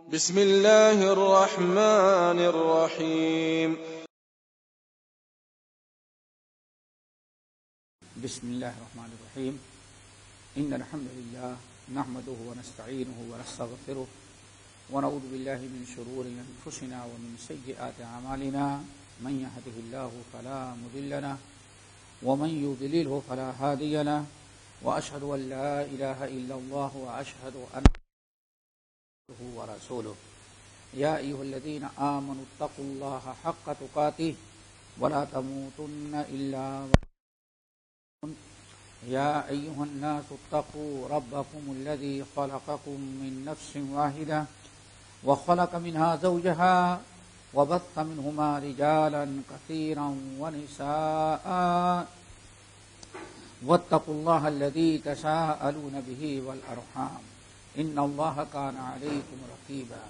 بسم الله الرحمن الرحيم. بسم الله الرحمن الرحيم. إن الحمد لله نحمده ونستعينه ونستغفره ونعوذ بالله من شرور أنفسنا ومن سيئات أعمالنا. من يهده الله فلا مضل له ومن يضلله فلا هادي له وأشهد أن لا إله إلا الله وأشهد أن ورسوله. يا أيها الذين آمنوا اتقوا الله حق تقاته ولا تموتن إلا وأنتم. يا أيها الناس اتقوا ربكم الذي خلقكم من نفس واحدة وخلق منها زوجها وبث منهما رجالا كثيرا ونساء واتقوا الله الذي تساءلون به والأرحام إن الله كان عليكم رقيبا.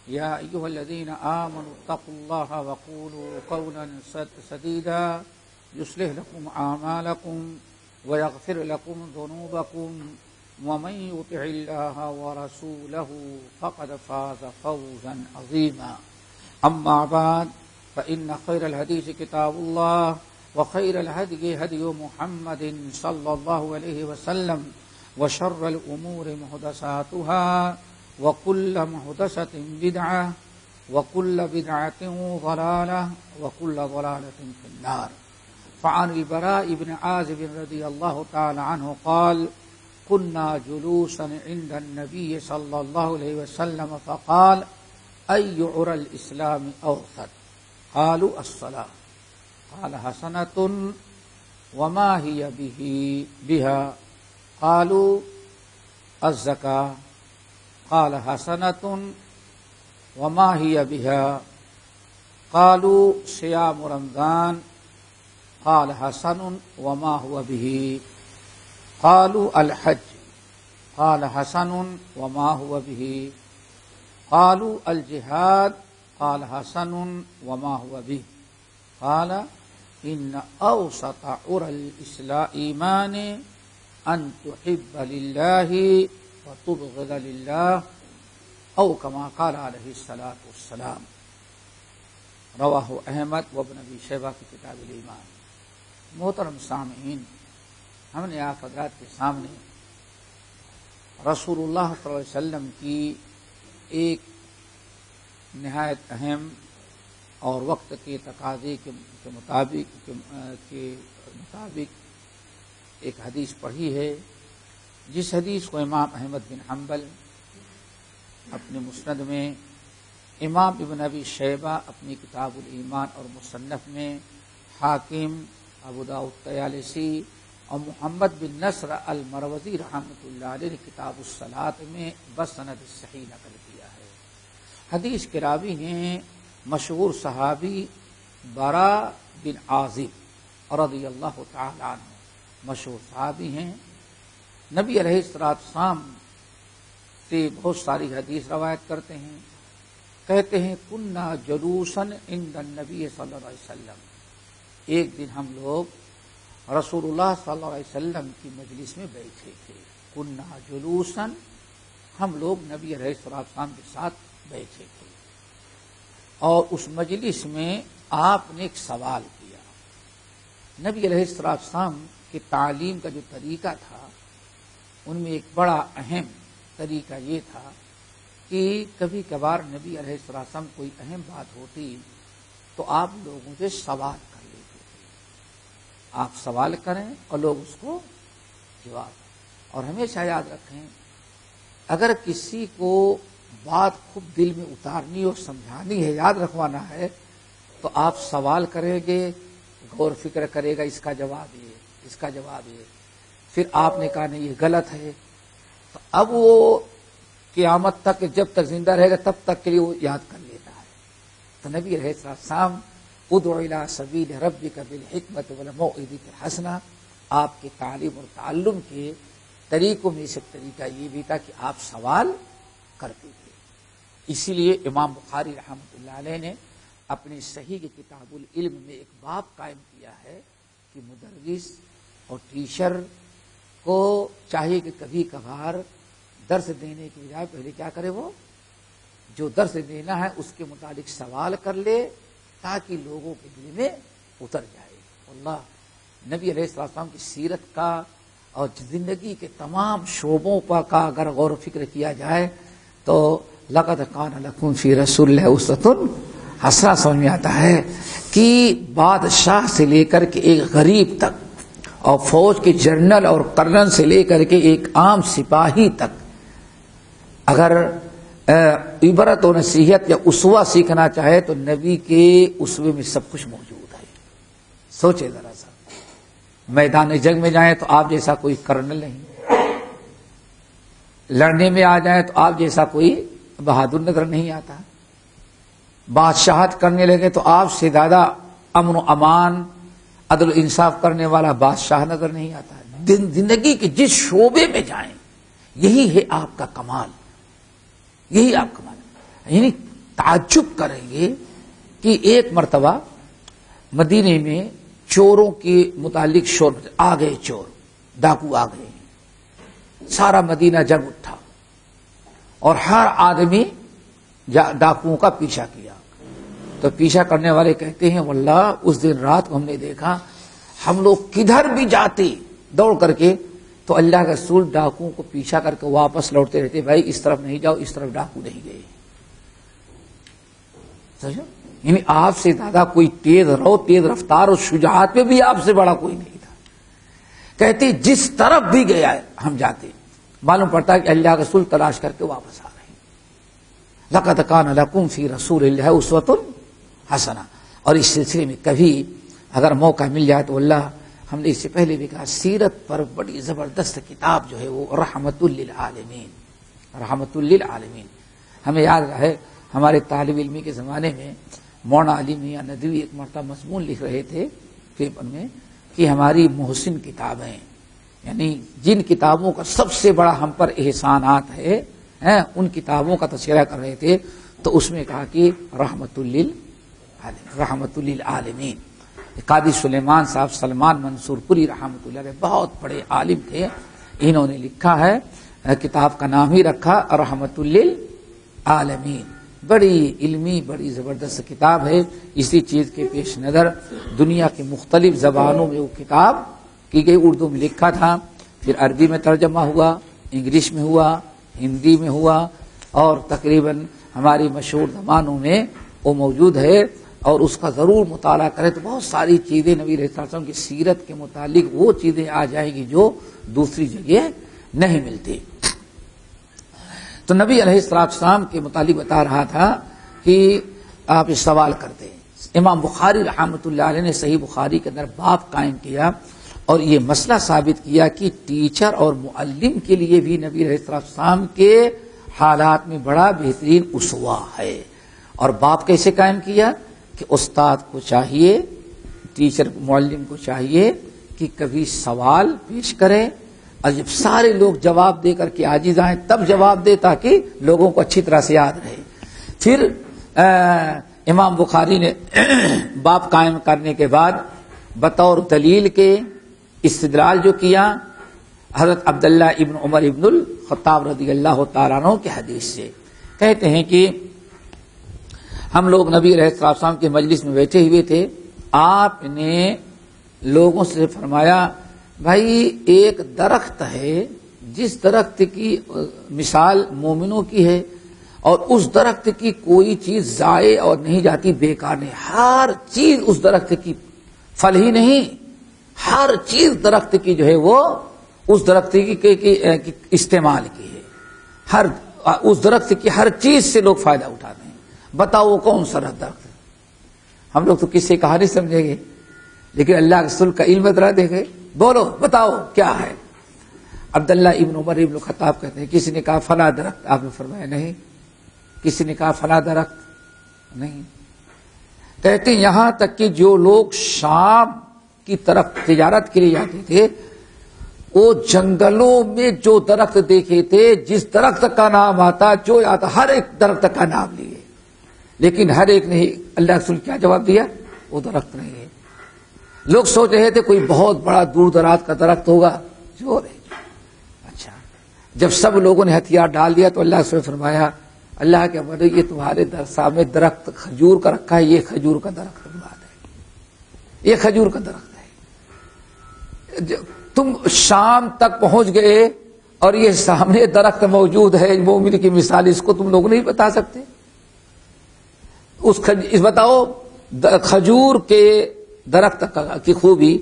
يا أيها الذين آمنوا اتقوا الله وقولوا قولا سديدا يصلح لكم أعمالكم ويغفر لكم ذنوبكم ومن يطع الله ورسوله فقد فاز فوزا عظيما. أما بعد فإن خير الحديث كتاب الله وخير الهدي هدي محمد صلى الله عليه وسلم وشر الأمور محدثاتها وكل محدثة بدعة وكل بدعة ضلالة وكل ضلالة في النار. فعن البراء بن عازب رضي الله تعالى عنه قال: كنا جلوسا عند النبي صلى الله عليه وسلم فقال: أي عرى الإسلام أوسط؟ قالوا: الصلاة. قال: حسنة. وما هي بها؟ قالوا: الزكاة. قال: حسنة. وما هي بها؟ قالوا: صيام رمضان. قال: حسن. وما هو به؟ قالوا: الحج. قال: حسن. وما هو به؟ قالوا: الجهاد. قال: حسن. وما هو به؟ قال: إن أوسط عرى الإيمان أن تحب لله وتبغض لله أو كما قال عليه الصلاة والسلام. رواہ احمد وابن ابی شیبہ کی کتاب الایمان. محترم سامعین، ہم نے آپ حضرات کے سامنے رسول اللہ صلی اللہ علیہ وسلم کی ایک نہایت اہم اور وقت کے تقاضے کے مطابق ایک حدیث پڑھی ہے، جس حدیث کو امام احمد بن حنبل اپنے مسند میں، امام ابن ابی شیبہ اپنی کتاب الایمان اور مصنف میں، حاکم، ابو داؤد طیالسی اور محمد بن نصر المروزی رحمۃ اللہ علیہ نے کتاب الصلاۃ میں بسند صحیح نقل کیا ہے. حدیث کے راوی ہیں مشہور صحابی برا بن عازب رضی اللہ تعالی عنہ. مشہور صحابی ہیں، نبی علیہ السلام سے بہت ساری حدیث روایت کرتے ہیں. کہتے ہیں: کننا جلوسا عند النبی صلی اللہ علیہ وسلم. ایک دن ہم لوگ رسول اللہ صلی اللہ علیہ وسلم کی مجلس میں بیٹھے تھے. کننا جلوسا، ہم لوگ نبی علیہ السلام کے ساتھ بیٹھے تھے، اور اس مجلس میں آپ نے ایک سوال کیا. نبی علیہ السلام کی تعلیم کا جو طریقہ تھا، ان میں ایک بڑا اہم طریقہ یہ تھا کہ کبھی کبھار نبی علیہ السلام کوئی اہم بات ہوتی تو آپ لوگوں سے سوال کر لیتے تھے. آپ سوال کریں اور لوگ اس کو جواب. اور ہمیشہ یاد رکھیں، اگر کسی کو بات خوب دل میں اتارنی اور سمجھانی ہے، یاد رکھوانا ہے، تو آپ سوال کریں گے، غور فکر کرے گا، اس کا جواب یہ، اس کا جواب یہ. پھر آپ نے کہا نہیں یہ غلط ہے، تو اب وہ قیامت تک جب تک زندہ رہے گا تب تک کے لیے وہ یاد کر لیتا ہے. تو نبی علیہ السلام ادع الی سبیل ربک بالحکمۃ والموعظۃ الحسنہ، آپ کے تعلیم اور تعلم کے طریقوں میں سے طریقہ یہ بھی تھا کہ آپ سوال کرتے تھے. اسی لیے امام بخاری رحمۃ اللہ علیہ نے اپنی صحیح کی کتاب العلم میں ایک باب قائم کیا ہے کہ مدرس اور ٹیچر کو چاہیے کہ کبھی کبھار درس دینے کی بجائے پہلے کیا کرے، وہ جو درس دینا ہے اس کے متعلق سوال کر لے تاکہ لوگوں کے دل میں اتر جائے۔ اللہ نبی علیہ السلام کی سیرت کا اور زندگی کے تمام شعبوں پر کا اگر غور و فکر کیا جائے تو لقد کان لکم فی رسول اللہ اسوۃ حسنہ سمجھ میں آتا ہے کہ بادشاہ سے لے کر کے ایک غریب تک اور فوج کے جنرل اور کرنل سے لے کر کے ایک عام سپاہی تک اگر عبرت و نصیحت یا اسوہ سیکھنا چاہے تو نبی کے اسوے میں سب کچھ موجود ہے۔ سوچے ذرا سا، میدان جنگ میں جائیں تو آپ جیسا کوئی کرنل نہیں، لڑنے میں آ جائیں تو آپ جیسا کوئی بہادر نظر نہیں آتا، بادشاہت کرنے لگے تو آپ سے زیادہ امن و امان عدل و انصاف کرنے والا بادشاہ نظر نہیں آتا۔ زندگی کے جس شعبے میں جائیں یہی ہے آپ کا کمال، یہی آپ کا کمال۔ یعنی تعجب کریں گے کہ ایک مرتبہ مدینے میں چوروں کے متعلق شور آ گئے، چور ڈاکو آ گئے، سارا مدینہ جگ اٹھا اور ہر آدمی ڈاکوؤں کا پیچھا کیا۔ تو پیچھا کرنے والے کہتے ہیں واللہ اس دن رات کو ہم نے دیکھا ہم لوگ کدھر بھی جاتے دوڑ کر کے تو اللہ کے رسول ڈاکوؤں کو پیچھا کر کے واپس لوٹتے رہتے، بھائی اس طرف نہیں جاؤ، اس طرف ڈاکو نہیں گئے۔ سمجھو، یعنی آپ سے زیادہ کوئی تیز رو، تیز رفتار اور شجاعت میں بھی آپ سے بڑا کوئی نہیں تھا۔ کہتے جس طرف بھی گیا ہم جاتے، معلوم پڑتا ہے کہ اللہ کے رسول تلاش کر کے واپس آ رہے ہیں۔ لقد کان لکم فی رسول اللہ اسوۃ حسنہ۔ اور اس سلسلے میں کبھی اگر موقع مل جائے تو اللہ، ہم نے اس سے پہلے بھی کہا، سیرت پر بڑی زبردست کتاب جو ہے وہ رحمت للعالمین، رحمت للعالمین۔ ہمیں یاد ہے ہمارے طالب علمی کے زمانے میں مولانا علی میاں ندوی ایک مرتبہ مضمون لکھ رہے تھے پیپر میں کہ ہماری محسن کتابیں، یعنی جن کتابوں کا سب سے بڑا ہم پر احسانات ہے ان کتابوں کا تذکرہ کر رہے تھے، تو اس میں کہا کہ رحمت للعالمین۔ قاضی سلیمان صاحب سلمان منصور پوری رحمۃ اللہ علیہ بہت بڑے عالم تھے، انہوں نے لکھا ہے، کتاب کا نام ہی رکھا رحمت للعالمین۔ بڑی علمی، بڑی زبردست کتاب ہے۔ اسی چیز کے پیش نظر دنیا کے مختلف زبانوں میں وہ کتاب کی گئی، اردو میں لکھا تھا، پھر عربی میں ترجمہ ہوا، انگلش میں ہوا، ہندی میں ہوا، اور تقریباً ہماری مشہور زبانوں میں وہ موجود ہے، اور اس کا ضرور مطالعہ کرے تو بہت ساری چیزیں نبی علیہ السلام کی سیرت کے متعلق وہ چیزیں آ جائیں گی جو دوسری جگہ نہیں ملتی۔ تو نبی علیہ السلام کے متعلق بتا رہا تھا کہ آپ اس سوال کرتے ہیں۔ امام بخاری رحمۃ اللہ علیہ نے صحیح بخاری کے اندر باب قائم کیا اور یہ مسئلہ ثابت کیا کہ ٹیچر اور معلم کے لیے بھی نبی علیہ السلام کے حالات میں بڑا بہترین اسوہ ہے۔ اور باب کیسے قائم کیا کہ استاد کو چاہیے، ٹیچر معلم کو چاہیے کہ کبھی سوال پیش کرے اور جب سارے لوگ جواب دے کر کے عاجز آئیں تب جواب دے تاکہ لوگوں کو اچھی طرح سے یاد رہے۔ پھر امام بخاری نے باب قائم کرنے کے بعد بطور دلیل کے استدلال جو کیا حضرت عبداللہ ابن عمر ابن الخطاب رضی اللہ تعالیٰ عنہ کے حدیث سے، کہتے ہیں کہ ہم لوگ نبی علیہ السلام کے مجلس میں بیٹھے ہوئے تھے، آپ نے لوگوں سے فرمایا بھائی ایک درخت ہے جس درخت کی مثال مومنوں کی ہے، اور اس درخت کی کوئی چیز ضائع اور نہیں جاتی، بیکار نہیں، ہر چیز اس درخت کی، پھل ہی نہیں، ہر چیز درخت کی جو ہے وہ اس درخت کی استعمال کی ہے، اس درخت کی ہر چیز سے لوگ فائدہ اٹھاتے ہیں۔ بتاؤ وہ کون سا درخت؟ ہم لوگ تو کس سے کہانی سمجھیں گے، لیکن اللہ کے رسول کا علم ذرا دیکھے، بولو بتاؤ کیا ہے؟ عبداللہ ابن عمر ابن الخطاب کہتے ہیں کسی نے کہا فلاں درخت، آپ نے فرمایا نہیں۔ کسی نے کہا فلاں درخت، نہیں۔ کہتے ہیں یہاں تک کہ جو لوگ شام کی طرف تجارت کے لیے جاتے تھے وہ جنگلوں میں جو درخت دیکھے تھے، جس درخت کا نام آتا جو آتا ہر ایک درخت کا نام لیے، لیکن ہر ایک نے اللہ رسول کیا جواب دیا؟ وہ درخت نہیں ہے۔ لوگ سوچ رہے تھے کوئی بہت بڑا دور دراز کا درخت ہوگا جو ہے۔ اچھا، جب سب لوگوں نے ہتھیار ڈال دیا تو اللہ سے فرمایا اللہ کے بڑے یہ تمہارے سامنے درخت کھجور کا رکھا ہے، یہ کھجور کا درخت بات ہے، یہ کھجور کا درخت ہے۔ تم شام تک پہنچ گئے اور یہ سامنے درخت موجود ہے، مومن کی مثال اس کو تم لوگ نہیں بتا سکتے؟ بتاؤ کھجور کے درخت کی خوبی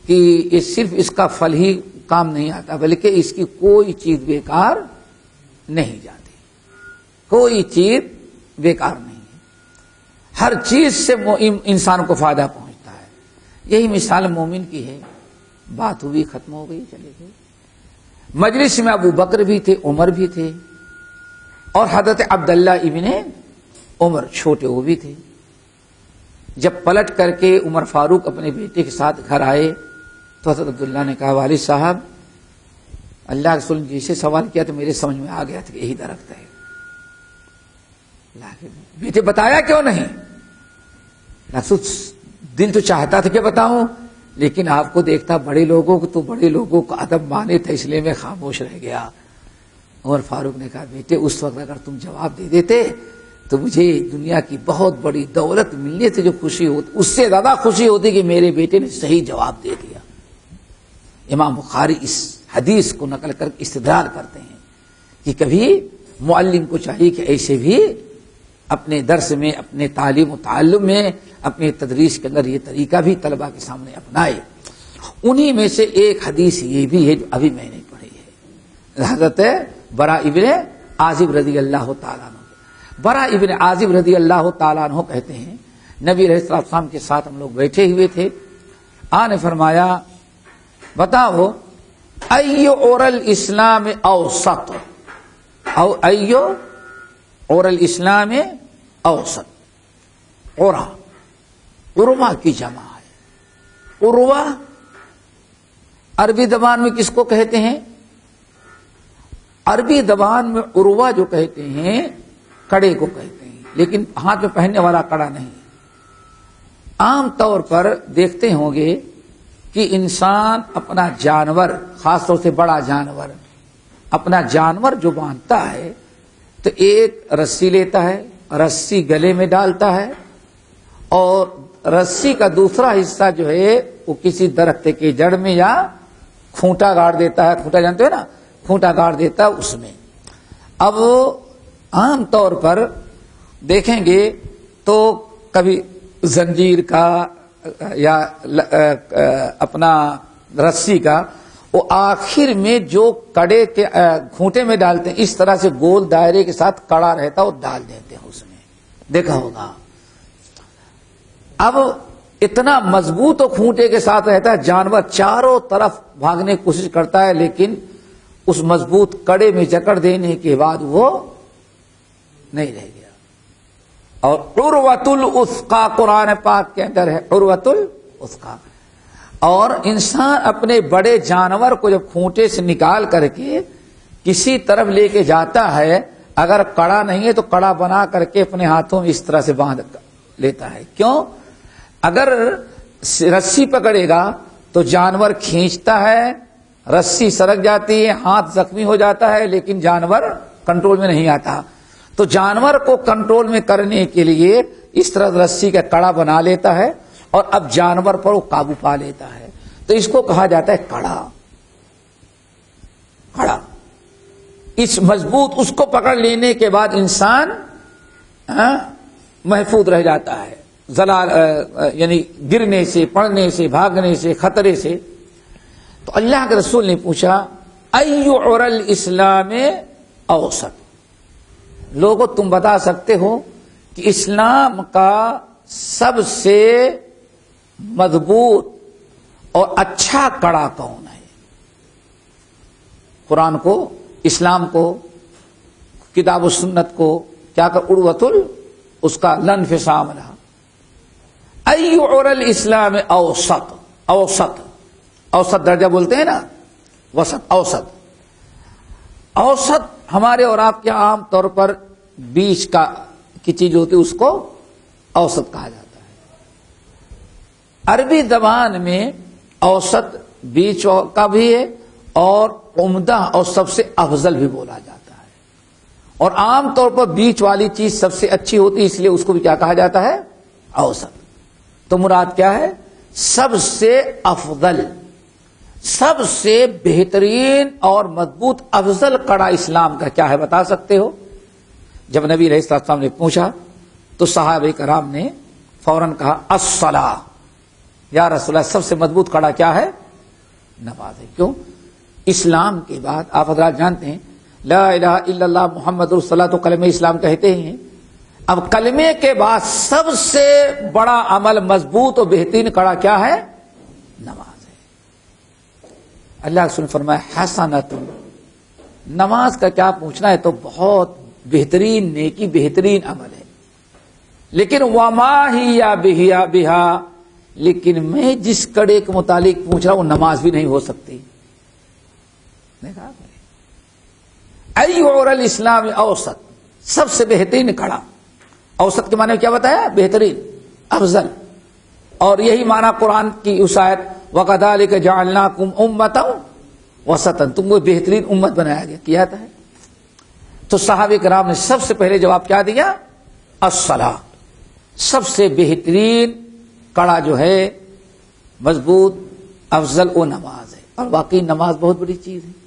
کہ یہ صرف اس کا پھل ہی کام نہیں آتا، بلکہ اس کی کوئی چیز بیکار نہیں جاتی، کوئی چیز بیکار نہیں ہے، ہر چیز سے انسان کو فائدہ پہنچتا ہے۔ یہی مثال مومن کی ہے۔ بات ہوئی، ختم ہو گئی، چلے گئے۔ مجلس میں ابو بکر بھی تھے، عمر بھی تھے، اور حضرت عبداللہ ابن عمر چھوٹے وہ بھی تھے۔ جب پلٹ کر کے عمر فاروق اپنے بیٹے کے ساتھ گھر آئے تو حضرت عبداللہ نے کہا والد صاحب اللہ کے رسول نے جیسے سوال کیا تو میرے سمجھ میں آ گیا تھا کہ یہی درخت ہے۔ بیٹے بتایا کیوں نہیں؟ دل تو چاہتا تھا کہ بتاؤں، لیکن آپ کو دیکھتا بڑے لوگوں کو تو بڑے لوگوں کو ادب مانے تھے، اس لیے میں خاموش رہ گیا۔ عمر فاروق نے کہا بیٹے اس وقت اگر تم جواب دے دیتے تو مجھے دنیا کی بہت بڑی دولت ملنے سے جو خوشی ہوتی اس سے زیادہ خوشی ہوتی کہ میرے بیٹے نے صحیح جواب دے دیا۔ امام بخاری اس حدیث کو نقل کر استدلال کرتے ہیں کہ کبھی معلم کو چاہیے کہ ایسے بھی اپنے درس میں، اپنے تعلیم و تعلم میں، اپنے تدریس کے اندر یہ طریقہ بھی طلباء کے سامنے اپنائے۔ انہی میں سے ایک حدیث یہ بھی ہے جو ابھی میں نے پڑھی ہے، حضرت برا ابن عازب رضی اللہ تعالیٰ عنہ۔ برا ابن عازب رضی اللہ تعالیٰ عنہ کہتے ہیں نبی علیہ السلام کے ساتھ ہم لوگ بیٹھے ہوئے تھے، آقا نے فرمایا بتاؤ ایو اور الاسلام اوسط، او ایو اور الاسلام اوسط۔ عروا کی جمع ہے۔ عروا عربی زبان میں کس کو کہتے ہیں؟ عربی زبان میں عروا جو کہتے ہیں کڑے کو کہتے ہیں، لیکن ہاتھ میں پہننے والا کڑا نہیں۔ عام طور پر دیکھتے ہوں گے کہ انسان اپنا جانور، خاص طور سے بڑا جانور، اپنا جانور جو باندھتا ہے تو ایک رسی لیتا ہے، رسی گلے میں ڈالتا ہے، اور رسی کا دوسرا حصہ جو ہے وہ کسی درخت کے جڑ میں یا کھوٹا گاڑ دیتا ہے۔ کھوٹا جانتے ہو نا، کھوٹا گاڑ دیتا ہے اس میں۔ اب عام طور پر دیکھیں گے تو کبھی زنجیر کا یا اپنا رسی کا وہ آخر میں جو کڑے کے کھوٹے میں ڈالتے ہیں، اس طرح سے گول دائرے کے ساتھ کڑا رہتا وہ ڈال دیتے ہیں اس میں، دیکھا ہوگا۔ اب اتنا مضبوط و کھوٹے کے ساتھ رہتا ہے، جانور چاروں طرف بھاگنے کی کوشش کرتا ہے لیکن اس مضبوط کڑے میں جکڑ دینے کے بعد وہ نہیں رہ گیا۔ اور عروۃ الوثقی قرآن پاک کے اندر ہے، عروۃ الوثقی۔ اور انسان اپنے بڑے جانور کو جب کھوٹے سے نکال کر کے کسی طرف لے کے جاتا ہے، اگر کڑا نہیں ہے تو کڑا بنا کر کے اپنے ہاتھوں میں اس طرح سے باندھ لیتا ہے۔ کیوں؟ اگر رسی پکڑے گا تو جانور کھینچتا ہے، رسی سرک جاتی ہے، ہاتھ زخمی ہو جاتا ہے، لیکن جانور کنٹرول میں نہیں آتا۔ تو جانور کو کنٹرول میں کرنے کے لیے اس طرح رسی کا کڑا بنا لیتا ہے اور اب جانور پر وہ قابو پا لیتا ہے، تو اس کو کہا جاتا ہے کڑا۔ کڑا اس مضبوط اس کو پکڑ لینے کے بعد انسان محفوظ رہ جاتا ہے یعنی گرنے سے، پڑنے سے، بھاگنے سے، خطرے سے۔ تو اللہ کے رسول نے پوچھا ایو اور الاسلام اوسط، لوگوں تم بتا سکتے ہو کہ اسلام کا سب سے مضبوط اور اچھا کڑا کون ہے؟ قرآن کو، اسلام کو، کتاب و سنت کو کیا کہ عروۃ اس کا لانفصام رہا۔ ایو اور الاسلام اوسط، اوسط اوسط درجہ بولتے ہیں نا، وسط، اوسط۔ اوسط ہمارے اور آپ کے عام طور پر بیچ کی چیز ہوتی ہے، اس کو اوسط کہا جاتا ہے۔ عربی زبان میں اوسط بیچ کا بھی ہے اور عمدہ اور سب سے افضل بھی بولا جاتا ہے۔ اور عام طور پر بیچ والی چیز سب سے اچھی ہوتی ہے، اس لیے اس کو بھی کیا کہا جاتا ہے؟ اوسط۔ تو مراد کیا ہے؟ سب سے افضل، سب سے بہترین اور مضبوط افضل کڑا اسلام کا کیا ہے بتا سکتے ہو؟ جب نبی علیہ السلام نے پوچھا تو صحابہ کرام نے فوراً کہا الصلاۃ، یا رسول اللہ سب سے مضبوط کڑا کیا ہے؟ نماز ہے۔ کیوں؟ اسلام کے بعد آپ حضرات جانتے ہیں لا الہ الا اللہ محمد رسول اللہ تو کلمہ اسلام کہتے ہیں۔ اب کلمے کے بعد سب سے بڑا عمل مضبوط اور بہترین کڑا کیا ہے؟ نماز ہے۔ اللہ رسول نے فرمایا حسنۃ، نماز کا کیا پوچھنا ہے، تو بہت بہترین نیکی، بہترین عمل ہے، لیکن وما ہی یا بہا، لیکن میں جس کڑے کے متعلق پوچھ رہا ہوں وہ نماز بھی نہیں ہو سکتی۔ ایور الاسلام اوسط، سب سے بہترین کڑا۔ اوسط کے معنی کیا بتایا؟ بہترین، افضل۔ اور یہی معنی قرآن کی اس آیت وَكَذَلِكَ جَعَلْنَاكُمْ أُمَّةً وَسَطًا، تم کو بہترین امت بنایا گیا، کیا ہے۔ تو صحابہ کرام نے سب سے پہلے جواب کیا دیا؟ الصلاۃ، سب سے بہترین کڑا جو ہے مضبوط افضل وہ نماز ہے۔ اور واقعی نماز بہت بڑی چیز ہے،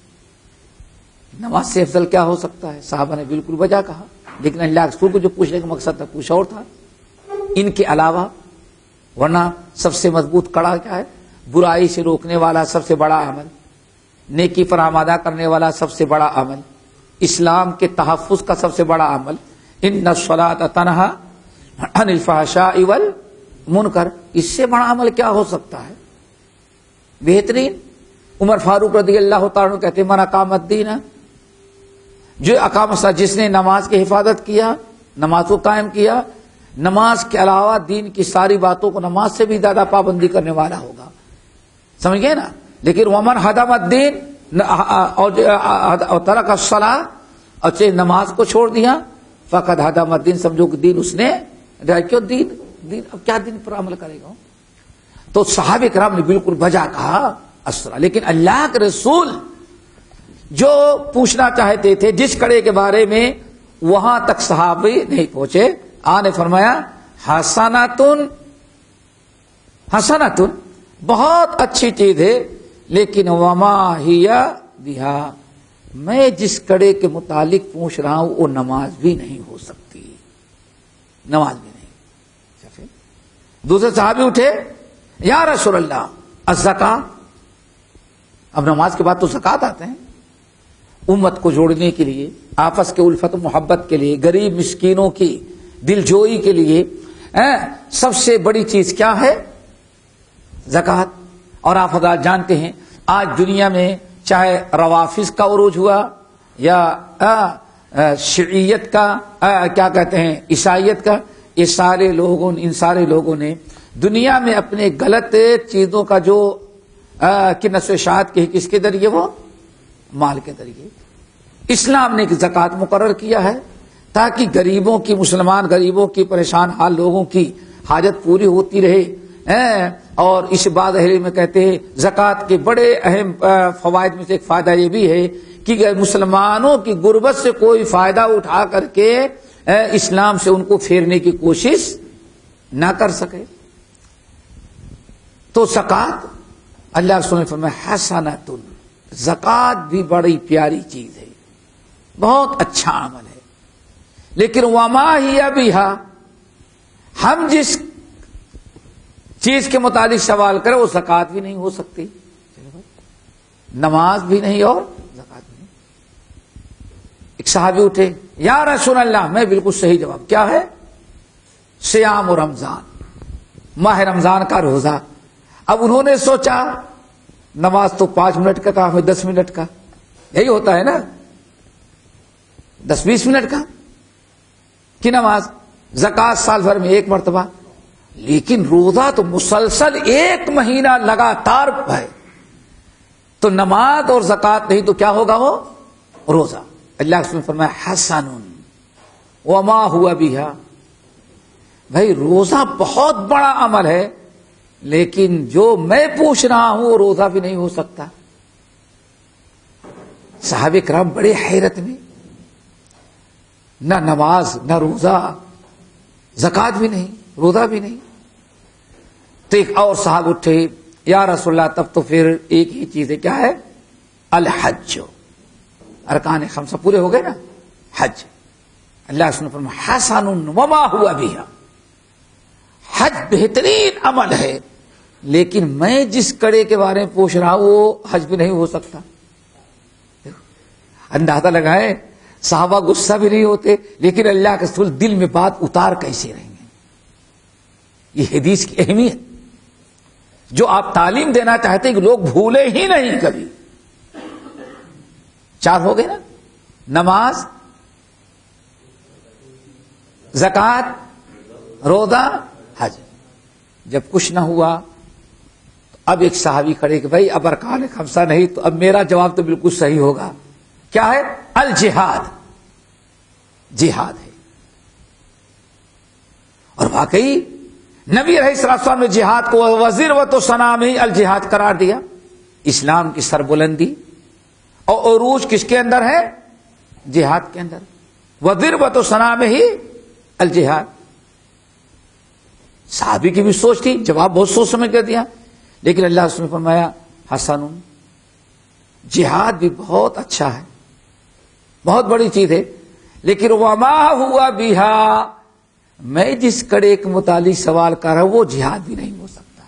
نماز سے افضل کیا ہو سکتا ہے؟ صحابہ نے بالکل وجہ کہا، لیکن اللہ کے رسول کو جو پوچھنے کا مقصد تھا کچھ اور تھا۔ ان کے علاوہ ورنہ سب سے مضبوط کڑا کیا ہے؟ برائی سے روکنے والا سب سے بڑا عمل، نیکی پر آمادہ کرنے والا سب سے بڑا عمل، اسلام کے تحفظ کا سب سے بڑا عمل، ان الصلاۃ تنہی عن الفحشاء والمنکر، اس سے بڑا عمل کیا ہو سکتا ہے؟ بہترین۔ عمر فاروق رضی اللہ تعالیٰ عنہ کہتے ہیں من اقام الدین، جو اقام الصلاۃ، جس نے نماز کی حفاظت کیا، نماز کو قائم کیا، نماز کے علاوہ دین کی ساری باتوں کو نماز سے بھی زیادہ پابندی کرنے والا ہوگا، سمجھ گئے نا۔ لیکن ومن ہدم الدین اور ترک الصلاۃ، اور نماز کو چھوڑ دیا، فقد ہدم الدین، سمجھو کہ دین اس نے کیوں، دین اب کیا دین پر عمل کرے گا؟ تو صحابہ کرام نے بالکل بجا کہا الصلاۃ۔ لیکن اللہ کے رسول جو پوچھنا چاہتے تھے جس کڑے کے بارے میں، وہاں تک صحابی نہیں پہنچے۔ آنے فرمایا حسنۃ، حسنۃ بہت اچھی چیز ہے، لیکن وما ہی بہا، میں جس کڑے کے متعلق پوچھ رہا ہوں وہ نماز بھی نہیں ہو سکتی، نماز بھی نہیں۔ دوسرے صحابی اٹھے یا رسول اللہ الزکاۃ، اب نماز کے بعد تو زکات آتے ہیں، امت کو جوڑنے کے لیے، آپس کے الفت و محبت کے لیے، غریب مسکینوں کی دل جوئی کے لیے سب سے بڑی چیز کیا ہے؟ زکات۔ اور آپ حضرات جانتے ہیں آج دنیا میں چاہے روافض کا عروج ہوا یا شیعیت کا کیا کہتے ہیں عیسائیت کا، یہ سارے لوگوں، ان سارے لوگوں نے دنیا میں اپنے غلط چیزوں کا جو کہ نشر و اشاعت کی، کس کے ذریعے؟ وہ مال کے ذریعے۔ اسلام نے ایک زکوٰۃ مقرر کیا ہے تاکہ غریبوں کی، مسلمان غریبوں کی، پریشان حال لوگوں کی حاجت پوری ہوتی رہے۔ اور اس بعد اہل میں کہتے ہیں زکوٰۃ کے بڑے اہم فوائد میں سے ایک فائدہ یہ بھی ہے کہ مسلمانوں کی غربت سے کوئی فائدہ اٹھا کر کے اسلام سے ان کو پھیرنے کی کوشش نہ کر سکے۔ تو زکوٰۃ، اللہ رسول نے فرمایا حسنۃ، زکوٰۃ بھی بڑی پیاری چیز ہے، بہت اچھا عمل ہے، لیکن وما ہی بہا، ہم جس چیز کے متعلق سوال کریں وہ زکوٰۃ بھی نہیں ہو سکتی، نماز بھی نہیں اور زکوٰۃ بھی نہیں۔ ایک صحابی اٹھے یا رسول اللہ، میں بالکل صحیح جواب کیا ہے؟ صیام و رمضان، ماہ رمضان کا روزہ۔ اب انہوں نے سوچا نماز تو 5 منٹ کا کام ہے، 10 منٹ کا، یہی ہوتا ہے نا، 10-20 منٹ کا کی نماز، زکوٰۃ سال بھر میں 1 مرتبہ، لیکن روزہ تو مسلسل 1 مہینہ لگاتار ہے، تو نماز اور زکوٰۃ نہیں تو کیا ہوگا؟ وہ روزہ۔ اللہ کے رسول نے فرمایا حسن وما ہوا بہا، بھائی روزہ بہت بڑا عمل ہے، لیکن جو میں پوچھ رہا ہوں وہ روزہ بھی نہیں ہو سکتا۔ صحابہ کرام بڑے حیرت میں، نہ نماز، نہ روزہ، زکوٰۃ بھی نہیں، روزہ بھی نہیں. تو ایک اور صاحب اٹھے، یا رسول اللہ تب تو پھر ایک ہی چیز ہے، کیا ہے؟ الحج. ارکان خمسہ پورے ہو گئے نا. حج. اللہ نے فرمایا حسن وما ہوا بہا، حج بہترین عمل ہے، لیکن میں جس کڑے کے بارے میں پوچھ رہا ہوں وہ حج بھی نہیں ہو سکتا. اندازہ لگائیں، صحابہ غصہ بھی نہیں ہوتے، لیکن اللہ کے رسول دل میں بات اتار کیسے رہیں گے؟ یہ حدیث کی اہمیت جو آپ تعلیم دینا چاہتے ہیں کہ لوگ بھولے ہی نہیں کبھی. 4 ہو گئے نا، نماز، زکوٰۃ، روزہ، حج. جب کچھ نہ ہوا تو اب ایک صحابی کھڑے کہ بھائی اب ارکان خمسہ نہیں، تو اب میرا جواب تو بالکل صحیح ہوگا. کیا ہے؟ الجہاد. جہاد ہے. اور واقعی نبی علیہ السلام نے جہاد کو وزیروۃ سنام ہی الجہاد قرار دیا. اسلام کی سربلندی اور عروج کس کے اندر ہے؟ جہاد کے اندر. وزیروۃ سنام ہی الجہاد. صحابی کی بھی سوچ تھی، جواب بہت سوچ سمجھ کر دیا، لیکن اللہ اس نے فرمایا حسن، جہاد بھی بہت اچھا ہے، بہت بڑی چیز ہے، لیکن وما ہوا بہا، میں جس کڑے کے متعلق سوال کر رہا ہوں وہ جہاد بھی نہیں ہو سکتا.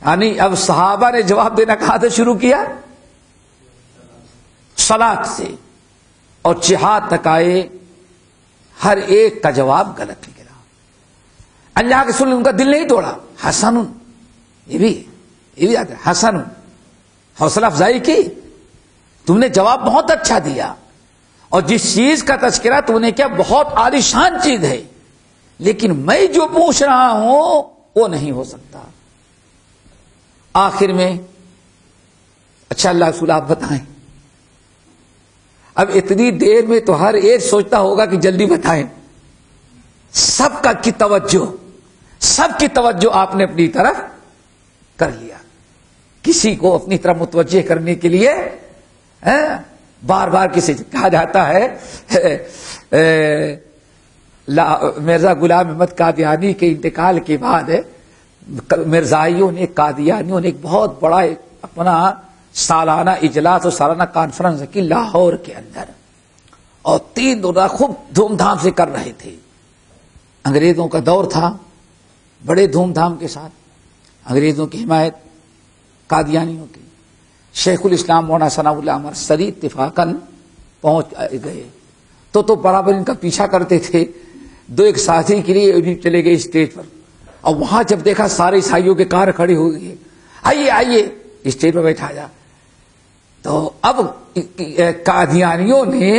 یعنی اب صحابہ نے جواب دینا کہاں سے شروع کیا؟ صلاۃ سے، اور جہاد تک آئے، ہر ایک کا جواب غلط نکلا. اللہ کے رسول نے ان کا دل نہیں توڑا. حسن، یہ بھی آتا ہے، حسن، حوصلہ افزائی کی، تم نے جواب بہت اچھا دیا، اور جس چیز کا تذکرہ تم نے کیا بہت عالی شان چیز ہے، لیکن میں جو پوچھ رہا ہوں وہ نہیں ہو سکتا. آخر میں اچھا اللہ رسول آپ بتائیں. اب اتنی دیر میں تو ہر ایک سوچتا ہوگا کہ جلدی بتائیں. سب کی توجہ آپ نے اپنی طرف کر لیا. کسی کو اپنی طرف متوجہ کرنے کے لیے بار بار کسی کہا جاتا ہے مرزا غلام احمد قادیانی کے انتقال کے بعد مرزائیوں نے، قادیانیوں نے ایک بہت بڑا اپنا سالانہ اجلاس اور سالانہ کانفرنس کی لاہور کے اندر، اور 3 دن خوب دھوم دھام سے کر رہے تھے. انگریزوں کا دور تھا، بڑے دھوم دھام کے ساتھ انگریزوں کی حمایت، قادیانیوں کی. شیخ الاسلام مولانا ثناء اللہ مرسلی اتفاقاً پہنچ گئے تو برابر ان کا پیچھا کرتے تھے. 2 ایک ساتھی کے لیے چلے گئے اسٹیج پر، اور وہاں جب دیکھا سارے عیسائیوں کے کار کھڑے ہو گئے، آئیے اسٹیج پر بیٹھا جا. تو اب قادیانیوں نے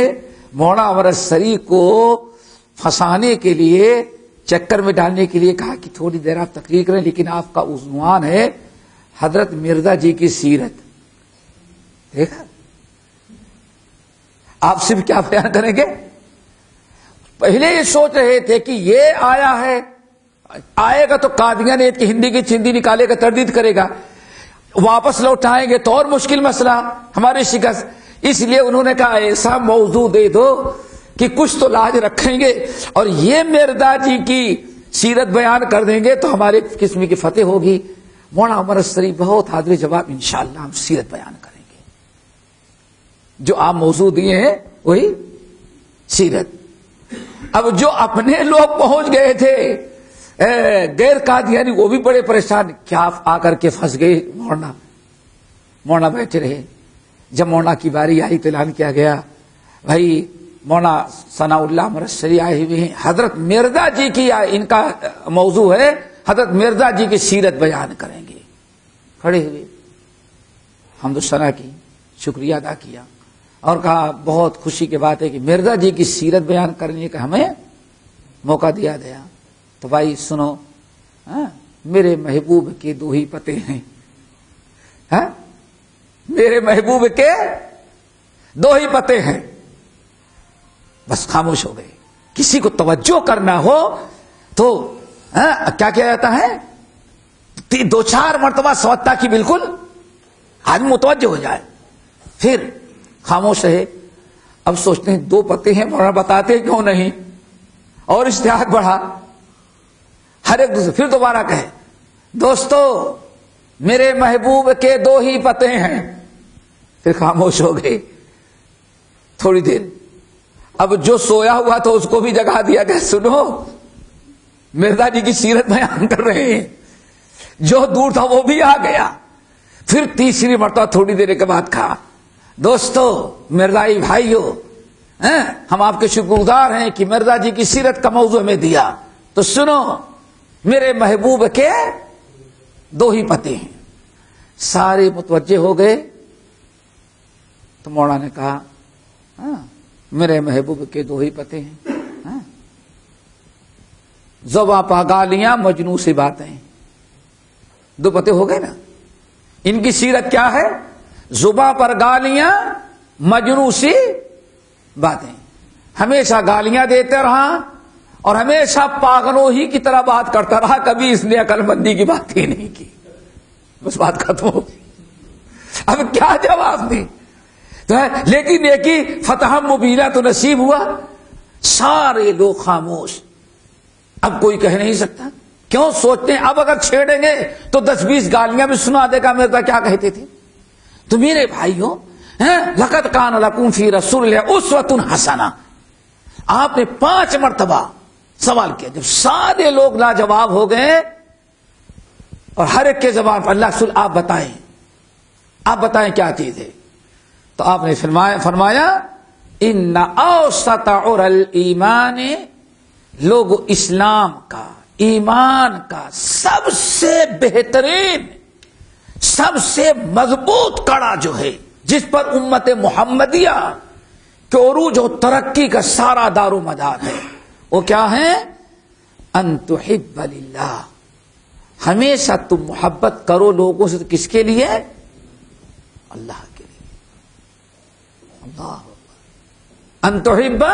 مولانا مرسلی کو پھنسانے کے لیے، چکر میں ڈالنے کے لیے کہا کہ تھوڑی دیر آپ تقریر کریں، لیکن آپ کا عنوان ہے حضرت مرزا جی کی سیرت. دیکھا آپ صرف کیا بیان کریں گے؟ پہلے یہ سوچ رہے تھے کہ یہ آیا ہے، آئے گا تو قادیانی کی ہندی کی چندی نکالے گا، تردید کرے گا، واپس لوٹائیں گے تو اور مشکل مسئلہ، ہماری شکست. اس لیے انہوں نے کہا ایسا موضوع دے دو کہ کچھ تو لاج رکھیں گے، اور یہ مرزا جی کی سیرت بیان کر دیں گے تو ہمارے قسم کی فتح ہوگی. مولانا مرسلی بہت حاضر جواب، انشاءاللہ ہم سیرت بیان کریں گے. جو آپ موضوع دیے ہیں وہی سیرت. اب جو اپنے لوگ پہنچ گئے تھے غیر قادیانی، وہ بھی بڑے پریشان، کیا آ کر کے پھنس گئے. مولانا بیٹھے رہے. جب مولانا کی باری آئی تو اعلان کیا گیا بھائی مولانا ثناء اللہ مرسلی آئے ہوئے ہیں، حضرت مرزا جی کی ان کا موضوع ہے، حضرت مرزا جی کی سیرت بیان کریں گے. کھڑے ہوئے، حمد و ثنا کی، شکریہ ادا کیا، اور کہا بہت خوشی کی بات ہے کہ مرزا جی کی سیرت بیان کرنے کا ہمیں موقع دیا گیا. تو بھائی سنو، میرے محبوب کے 2 ہی پتے ہیں، میرے محبوب کے 2 ہی پتے ہیں. بس خاموش ہو گئے. کسی کو توجہ کرنا ہو تو کیا کیا جاتا ہے، 2-4 مرتبہ سوتا کی بالکل آدمی متوجہ ہو جائے. پھر خاموش رہے. اب سوچتے ہیں 2 پتے ہیں مولانا بتاتے کیوں نہیں, اور اشتیاق بڑھا. ہر ایک دوسرے پھر دوبارہ کہے دوستو میرے محبوب کے 2 ہی پتے ہیں. پھر خاموش ہو گئے تھوڑی دیر. اب جو سویا ہوا تھا اس کو بھی جگا دیا کہ سنو مرزا جی کی سیرت بیان کر رہے ہیں. جو دور تھا وہ بھی آ گیا. پھر تیسری مرتبہ تھوڑی دیر کے بعد کہا دوستو مرزائی بھائیو ہم آپ کے شکر گزار ہیں کہ مرزا جی کی سیرت کا موضوع ہمیں دیا, تو سنو میرے محبوب کے 2 ہی پتے ہیں. سارے متوجہ ہو گئے. تو مولانا نے کہا میرے محبوب کے 2 ہی پتے ہیں, زباں پا گالیاں مجنوں سی باتیں. 2 پتے ہو گئے نا. ان کی سیرت کیا ہے؟ زباں پر گالیاں مجنوں سی باتیں. ہمیشہ گالیاں دیتے رہا اور ہمیشہ پاگلوں ہی کی طرح بات کرتا رہا, کبھی اس نے عقل مندی کی بات ہی نہیں کی. بس بات ختم ہو. اب کیا جواب دیں؟ لیکن ایک فتح مبینہ تو نصیب ہوا. سارے لوگ خاموش. اب کوئی کہہ نہیں سکتا. کیوں سوچتے ہیں اب اگر چھیڑیں گے تو 10-20 گالیاں بھی سنا دے گا مرزا کیا کہتے تھے. تو میرے بھائیوں لقد کان لکم فی رسول اللہ اسوۃ حسنہ, آپ نے 5 مرتبہ سوال کیا. جب سارے لوگ لاجواب ہو گئے اور ہر ایک کے زبان پر اللہ رسول آپ بتائیں کیا چیز ہے, تو آپ نے فرمایا ان اوسط عر الایمان, لوگ اسلام کا ایمان کا سب سے بہترین سب سے مضبوط کڑا جو ہے جس پر امت محمدیہ کے عروج و ترقی کا سارا دار و مدار ہے, وہ کیا ہے؟ ان تحب للہ, ہمیشہ تم محبت کرو لوگوں سے. کس کے لیے؟ اللہ کے لیے. اللہ ان تحب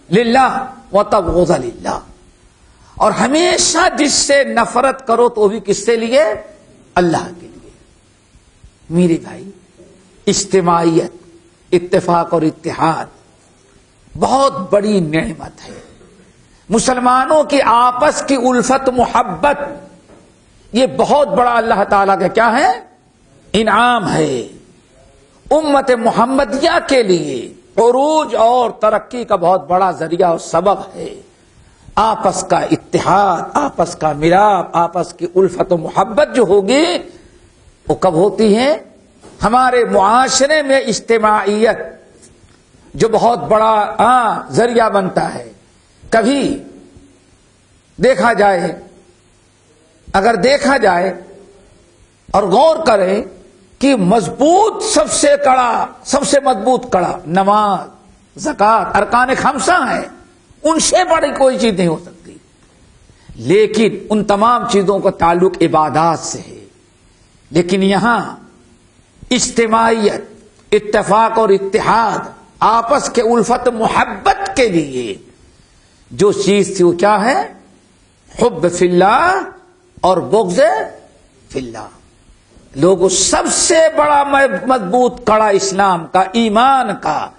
للہ وتبغض للہ, اور ہمیشہ جس سے نفرت کرو تو وہ بھی کس سے لیے؟ اللہ کے لیے. میرے بھائی اجتماعیت, اتفاق اور اتحاد بہت بڑی نعمت ہے. مسلمانوں کی آپس کی الفت محبت یہ بہت بڑا اللہ تعالیٰ کا کیا ہے؟ انعام ہے. امت محمدیہ کے لیے عروج اور ترقی کا بہت بڑا ذریعہ اور سبب ہے. آپس کا اتحاد, آپس کا ملاپ, آپس کی الفت و محبت جو ہوگی وہ کب ہوتی ہے؟ ہمارے معاشرے میں اجتماعیت جو بہت بڑا ذریعہ بنتا ہے. کبھی دیکھا جائے, اگر دیکھا جائے اور غور کریں کہ مضبوط سب سے مضبوط کڑا نماز, زکوٰۃ, ارکان خمسہ ہیں, ان سے بڑی کوئی چیز نہیں ہو سکتی. لیکن ان تمام چیزوں کا تعلق عبادات سے ہے. لیکن یہاں اجتماعیت, اتفاق اور اتحاد, آپس کے الفت محبت کے لیے جو چیز تھی وہ کیا ہے؟ حب فی اللہ اور بغض فی اللہ. لوگوں سب سے بڑا مضبوط کڑا اسلام کا, ایمان کا,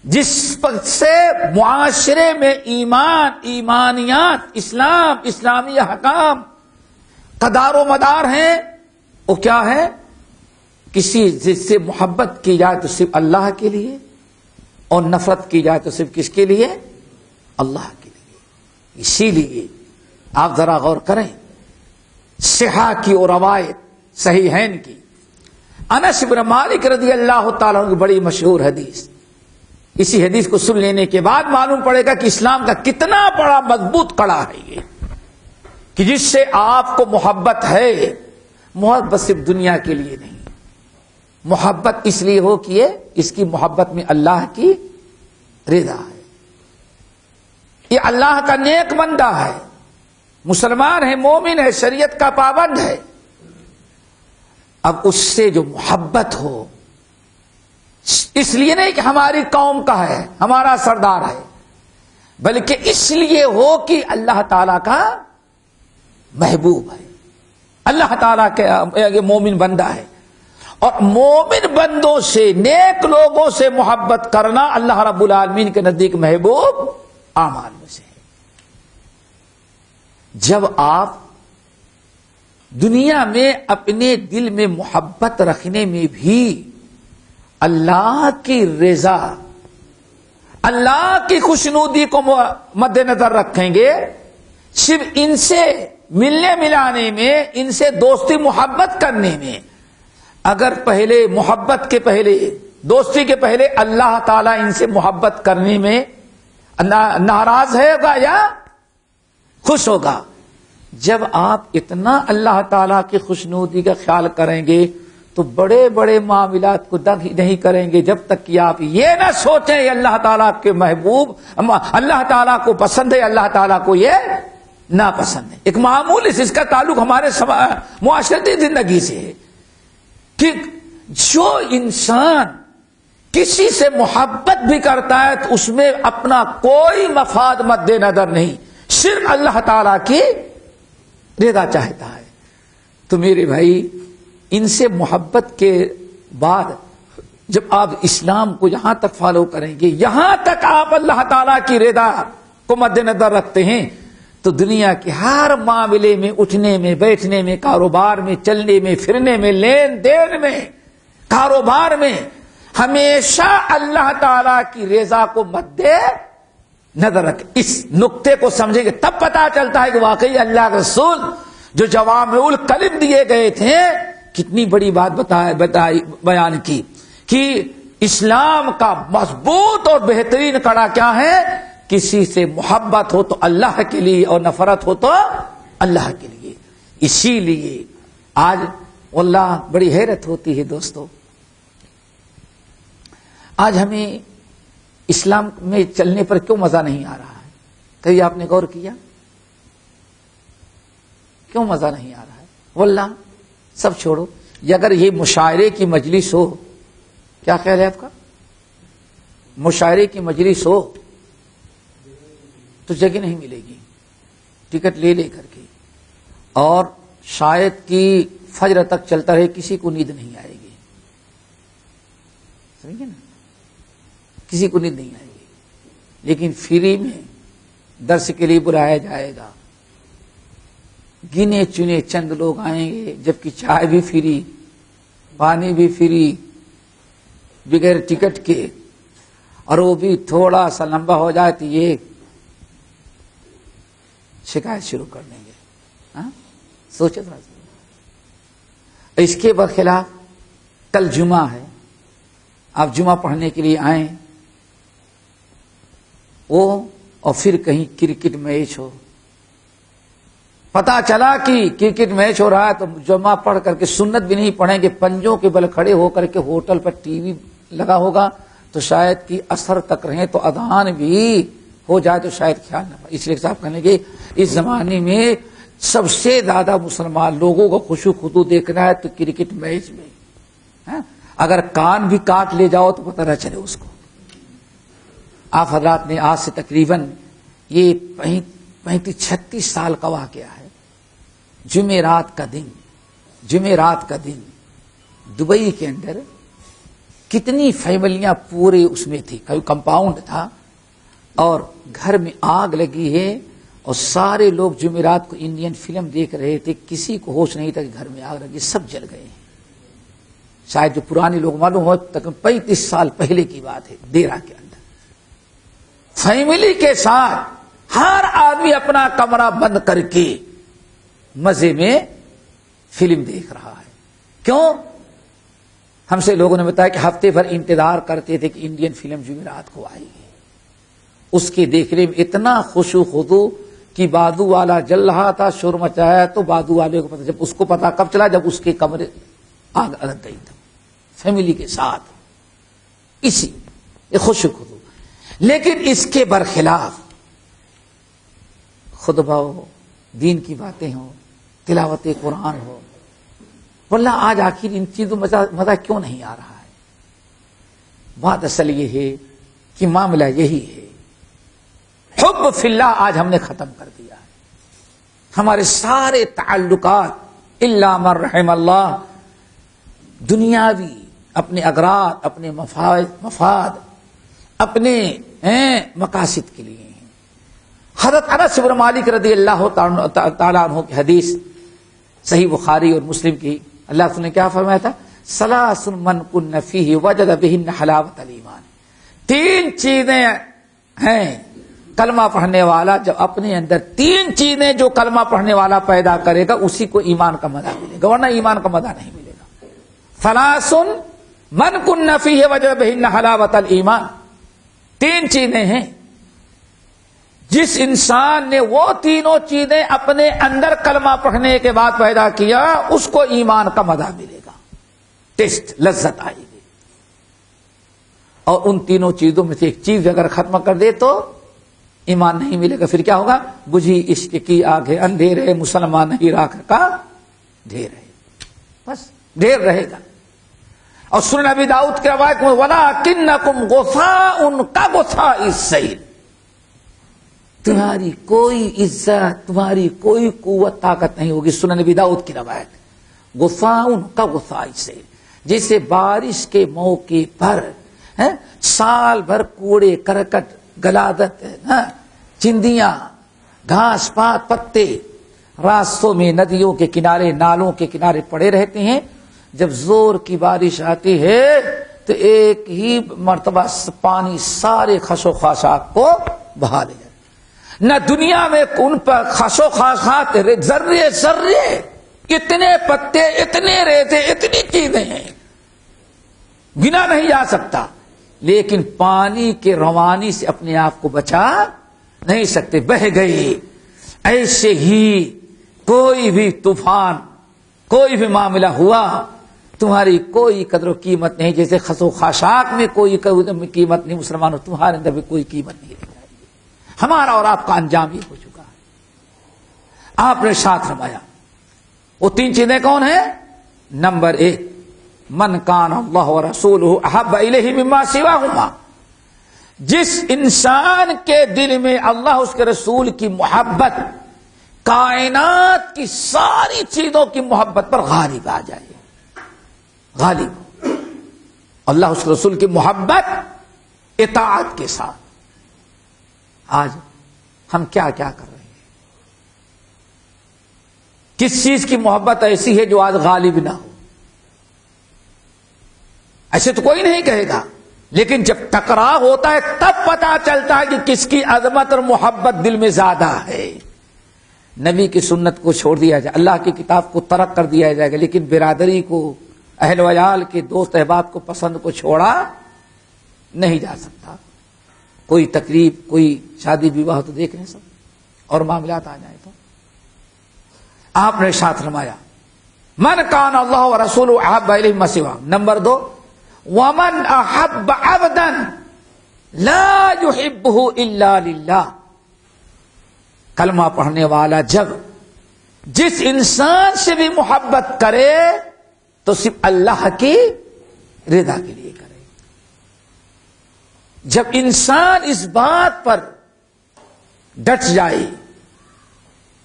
جس سے معاشرے میں ایمان, ایمانیات, اسلام, اسلامی حکام کا دار و مدار ہیں, وہ کیا ہے؟ کسی جس سے محبت کی جائے تو صرف اللہ کے لیے, اور نفرت کی جائے تو صرف کس کے لیے؟ اللہ کے لیے. اسی لیے آپ ذرا غور کریں, صحاح کی اور روایت صحیحین کی, انس بن مالک رضی اللہ تعالیٰ عنہ کی بڑی مشہور حدیث. اسی حدیث کو سن لینے کے بعد معلوم پڑے گا کہ اسلام کا کتنا بڑا مضبوط کڑا ہے یہ, کہ جس سے آپ کو محبت ہے. محبت صرف دنیا کے لیے نہیں, محبت اس لیے ہو کہ اس کی محبت میں اللہ کی رضا ہے. یہ اللہ کا نیک بندہ ہے, مسلمان ہے, مومن ہے, شریعت کا پابند ہے. اب اس سے جو محبت ہو, اس لیے نہیں کہ ہماری قوم کا ہے, ہمارا سردار ہے, بلکہ اس لیے ہو کہ اللہ تعالی کا محبوب ہے, اللہ تعالیٰ کے مومن بندہ ہے. اور مومن بندوں سے، نیک لوگوں سے محبت کرنا اللہ رب العالمین کے نزدیک محبوب اعمال میں سے ہے۔ جب آپ دنیا میں اپنے دل میں محبت رکھنے میں بھی اللہ کی رضا، اللہ کی خوشنودی کو مد نظر رکھیں گے، صرف ان سے ملنے ملانے میں، ان سے دوستی محبت کرنے میں، اگر پہلے محبت کے پہلے، دوستی کے پہلے اللہ تعالیٰ ان سے محبت کرنے میں ناراض ہے گا یا خوش ہوگا؟ جب آپ اتنا اللہ تعالیٰ کی خوشنودی کا خیال کریں گے تو بڑے بڑے معاملات کو درک نہیں کریں گے، جب تک کہ آپ یہ نہ سوچیں یہ اللہ تعالیٰ کے محبوب، اللہ تعالیٰ کو پسند ہے، اللہ تعالیٰ کو یہ ناپسند ہے۔ ایک معمولی سے اس کا تعلق ہمارے معاشرتی زندگی سے ہے کہ جو انسان کسی سے محبت بھی کرتا ہے تو اس میں اپنا کوئی مفاد مد نظر نہیں، صرف اللہ تعالیٰ کی رضا چاہتا ہے۔ تو میرے بھائی، ان سے محبت کے بعد جب آپ اسلام کو یہاں تک فالو کریں گے، یہاں تک آپ اللہ تعالیٰ کی رضا کو مد نظر رکھتے ہیں، تو دنیا کے ہر معاملے میں، اٹھنے میں، بیٹھنے میں، کاروبار میں، چلنے میں، پھرنے میں، لین دین میں، کاروبار میں ہمیشہ اللہ تعالیٰ کی رضا کو مد نظر رکھیں۔ اس نقطے کو سمجھیں گے تب پتا چلتا ہے کہ واقعی اللہ کے رسول جو جوامع الکلم دیے گئے تھے، کتنی بڑی بات بیان کی کہ اسلام کا مضبوط اور بہترین کڑا کیا ہے؟ کسی سے محبت ہو تو اللہ کے لیے اور نفرت ہو تو اللہ کے لیے۔ اسی لیے آج واللہ بڑی حیرت ہوتی ہے دوستو، آج ہمیں اسلام میں چلنے پر کیوں مزہ نہیں آ رہا ہے؟ کبھی آپ نے غور کیا کیوں مزہ نہیں آ رہا ہے؟ واللہ سب چھوڑو، اگر یہ مشاعرے کی مجلس ہو، کیا خیال ہے آپ کا؟ مشاعرے کی مجلس ہو تو جگہ نہیں ملے گی، ٹکٹ لے لے کر کے، اور شاید کی فجر تک چلتا رہے، کسی کو نیند نہیں آئے گی، سمجھے نا؟ کسی کو نیند نہیں آئے گی۔ لیکن فری میں درس کے لیے بلایا جائے گا، گنے چنے چند لوگ آئیں گے، جبکہ چائے بھی فری، پانی بھی فری، بغیر ٹکٹ کے، اور وہ بھی تھوڑا سا لمبا ہو جائے تو یہ شکایت شروع کر دیں گے۔ ہاں سوچے تھوڑا سا۔ اس کے برخلاف کل جمعہ ہے، آپ جمعہ پڑھنے کے لیے آئیں، اور پھر کہیں کرکٹ میچ ہو، پتا چلا کہ کرکٹ میچ ہو رہا ہے تو جمعہ پڑھ کر کے سنت بھی نہیں پڑھیں گے، پنجوں کے بل کھڑے ہو کر کے ہوٹل پر ٹی وی لگا ہوگا تو شاید کہ اثر تک رہیں، تو اذان بھی ہو جائے تو شاید خیال نہ پڑے۔ اس لیے صاحب کہنے لگے اس زمانے میں سب سے زیادہ مسلمان لوگوں کو خشوع خضوع دیکھنا ہے تو کرکٹ میچ میں، اگر کان بھی کاٹ لے جاؤ تو پتہ نہ چلے اس کو۔ آپ حضرات نے آج سے تقریباً یہ 35-36 سال کا واقعہ ہے، جمعرات کا دن دبئی کے اندر کتنی فیملیاں پورے اس میں تھی، کمپاؤنڈ تھا، اور گھر میں آگ لگی ہے، اور سارے لوگ جمعرات کو انڈین فلم دیکھ رہے تھے، کسی کو ہوش نہیں تھا کہ گھر میں آگ لگی، سب جل گئے ہیں۔ شاید جو پرانے لوگ معلوم ہو تک 35 سال پہلے کی بات ہے، دیرہ کے اندر فیملی کے ساتھ ہر آدمی اپنا کمرہ بند کر کے مزے میں فلم دیکھ رہا ہے۔ کیوں؟ ہم سے لوگوں نے بتایا کہ ہفتے بھر انتظار کرتے تھے کہ انڈین فلم جمعرات کو آئے گی، اس کے دیکھنے میں اتنا خشوع خضوع کہ بادو والا جل رہا تھا، شور مچایا تو بادو والے کو پتا، جب اس کو پتا کب چلا جب اس کے کمرے آگ لگ گئی تھی فیملی کے ساتھ، اسی خشوع خضوع۔ لیکن اس کے برخلاف خطبہ ہو، دین کی باتیں ہوں، تلاوت قرآن ہو، واللہ آج آخر ان چیزوں مزہ کیوں نہیں آ رہا ہے؟ بات اصل یہ ہے کہ معاملہ یہی ہے، حب فی اللہ آج ہم نے ختم کر دیا ہے۔ ہمارے سارے تعلقات الا من رحم اللہ دنیاوی اپنے اغراض، اپنے مفاد، اپنے مقاصد کے لیے ہیں۔ حضرت انس بن مالک رضی اللہ تعالیٰ عنہ کی حدیث صحیح بخاری اور مسلم کی، اللہ نے کیا فرمایا تھا؟ ثلاث من کن فیہ وجد بہن حلاوۃ الایمان۔ تین چیزیں ہیں کلمہ پڑھنے والا جب اپنے اندر تین چیزیں جو کلمہ پڑھنے والا پیدا کرے گا اسی کو ایمان کا مزہ ملے گا، ورنہ ایمان کا مزہ نہیں ملے گا۔ ثلاث من کن فیہ وجد بہن حلاوۃ الایمان، تین چیزیں ہیں جس انسان نے وہ تینوں چیزیں اپنے اندر کلمہ پڑھنے کے بعد پیدا کیا اس کو ایمان کا مزہ ملے گا، ٹیسٹ، لذت آئے گی۔ اور ان تینوں چیزوں میں سے ایک چیز اگر ختم کر دے تو ایمان نہیں ملے گا، پھر کیا ہوگا؟ بجھی عشق کی آگے اندھیرے، مسلمان نہیں راکھ کا ڈھیر ہے، بس ڈھیر رہے گا۔ اور سنن ابی داؤد کی روایت میں وَلَٰكِنَّكُمْ غُثَاءٌ كَغُثَاءِ السَّيْلِ، تمہاری کوئی عزت، تمہاری کوئی قوت طاقت نہیں ہوگی۔ سنن ابی داؤد کی روایت، غثاء كغثاء السیل، جیسے بارش کے موقع پر سال بھر کوڑے کرکٹ گلادت چندیاں گھاس پات پتے راستوں میں ندیوں کے کنارے نالوں کے کنارے پڑے رہتے ہیں، جب زور کی بارش آتی ہے تو ایک ہی مرتبہ پانی سارے خس و خاشاک کو بہا لے جاتا۔ نہ دنیا میں ان پر خس و خاشاک ذرے ذرے، اتنے پتے، اتنے ریتے، اتنی چیزیں ہیں گنا نہیں جا سکتا، لیکن پانی کے روانی سے اپنے آپ کو بچا نہیں سکتے، بہ گئی۔ ایسے ہی کوئی بھی طوفان، کوئی بھی معاملہ ہوا، تمہاری کوئی قدر و قیمت نہیں، جیسے خس و خاشاک میں کوئی قیمت نہیں، مسلمانوں تمہارے اندر بھی کوئی قیمت نہیں رہ جائے گی۔ ہمارا اور آپ کا انجام یہ ہو چکا ہے۔ آپ نے ساتھ رمایا، وہ تین چیزیں کون ہیں؟ نمبر ایک، من کان اللہ ورسولہ احب الیہ مما سواہما، جس انسان کے دل میں اللہ اس کے رسول کی محبت کائنات کی ساری چیزوں کی محبت پر غالب آ جائے، غالب اللہ اس کے رسول کی محبت اطاعت کے ساتھ۔ آج ہم کیا کیا کر رہے ہیں؟ کس چیز کی محبت ایسی ہے جو آج غالب نہ ہو؟ ایسے تو کوئی نہیں کہے گا، لیکن جب ٹکراؤ ہوتا ہے تب پتا چلتا ہے کہ کس کی عظمت اور محبت دل میں زیادہ ہے۔ نبی کی سنت کو چھوڑ دیا جائے، اللہ کی کتاب کو ترک کر دیا جائے گا، لیکن برادری کو، اہل ویال کے دوست احباب کو، پسند کو چھوڑا نہیں جا سکتا۔ کوئی تقریب، کوئی شادی بیواہ تو دیکھ نہیں سکتے، اور معاملات آ جائیں تو آپ نے ساتھ رمایا، من کان اللہ ورسولہ احب الیہ مما سواہ۔ نمبر دو، ومن احب عبدا لا يحبه الا للہ، کلمہ پڑھنے والا جب جس انسان سے بھی محبت کرے تو صرف اللہ کی رضا کے لیے کرے۔ جب انسان اس بات پر ڈٹ جائے،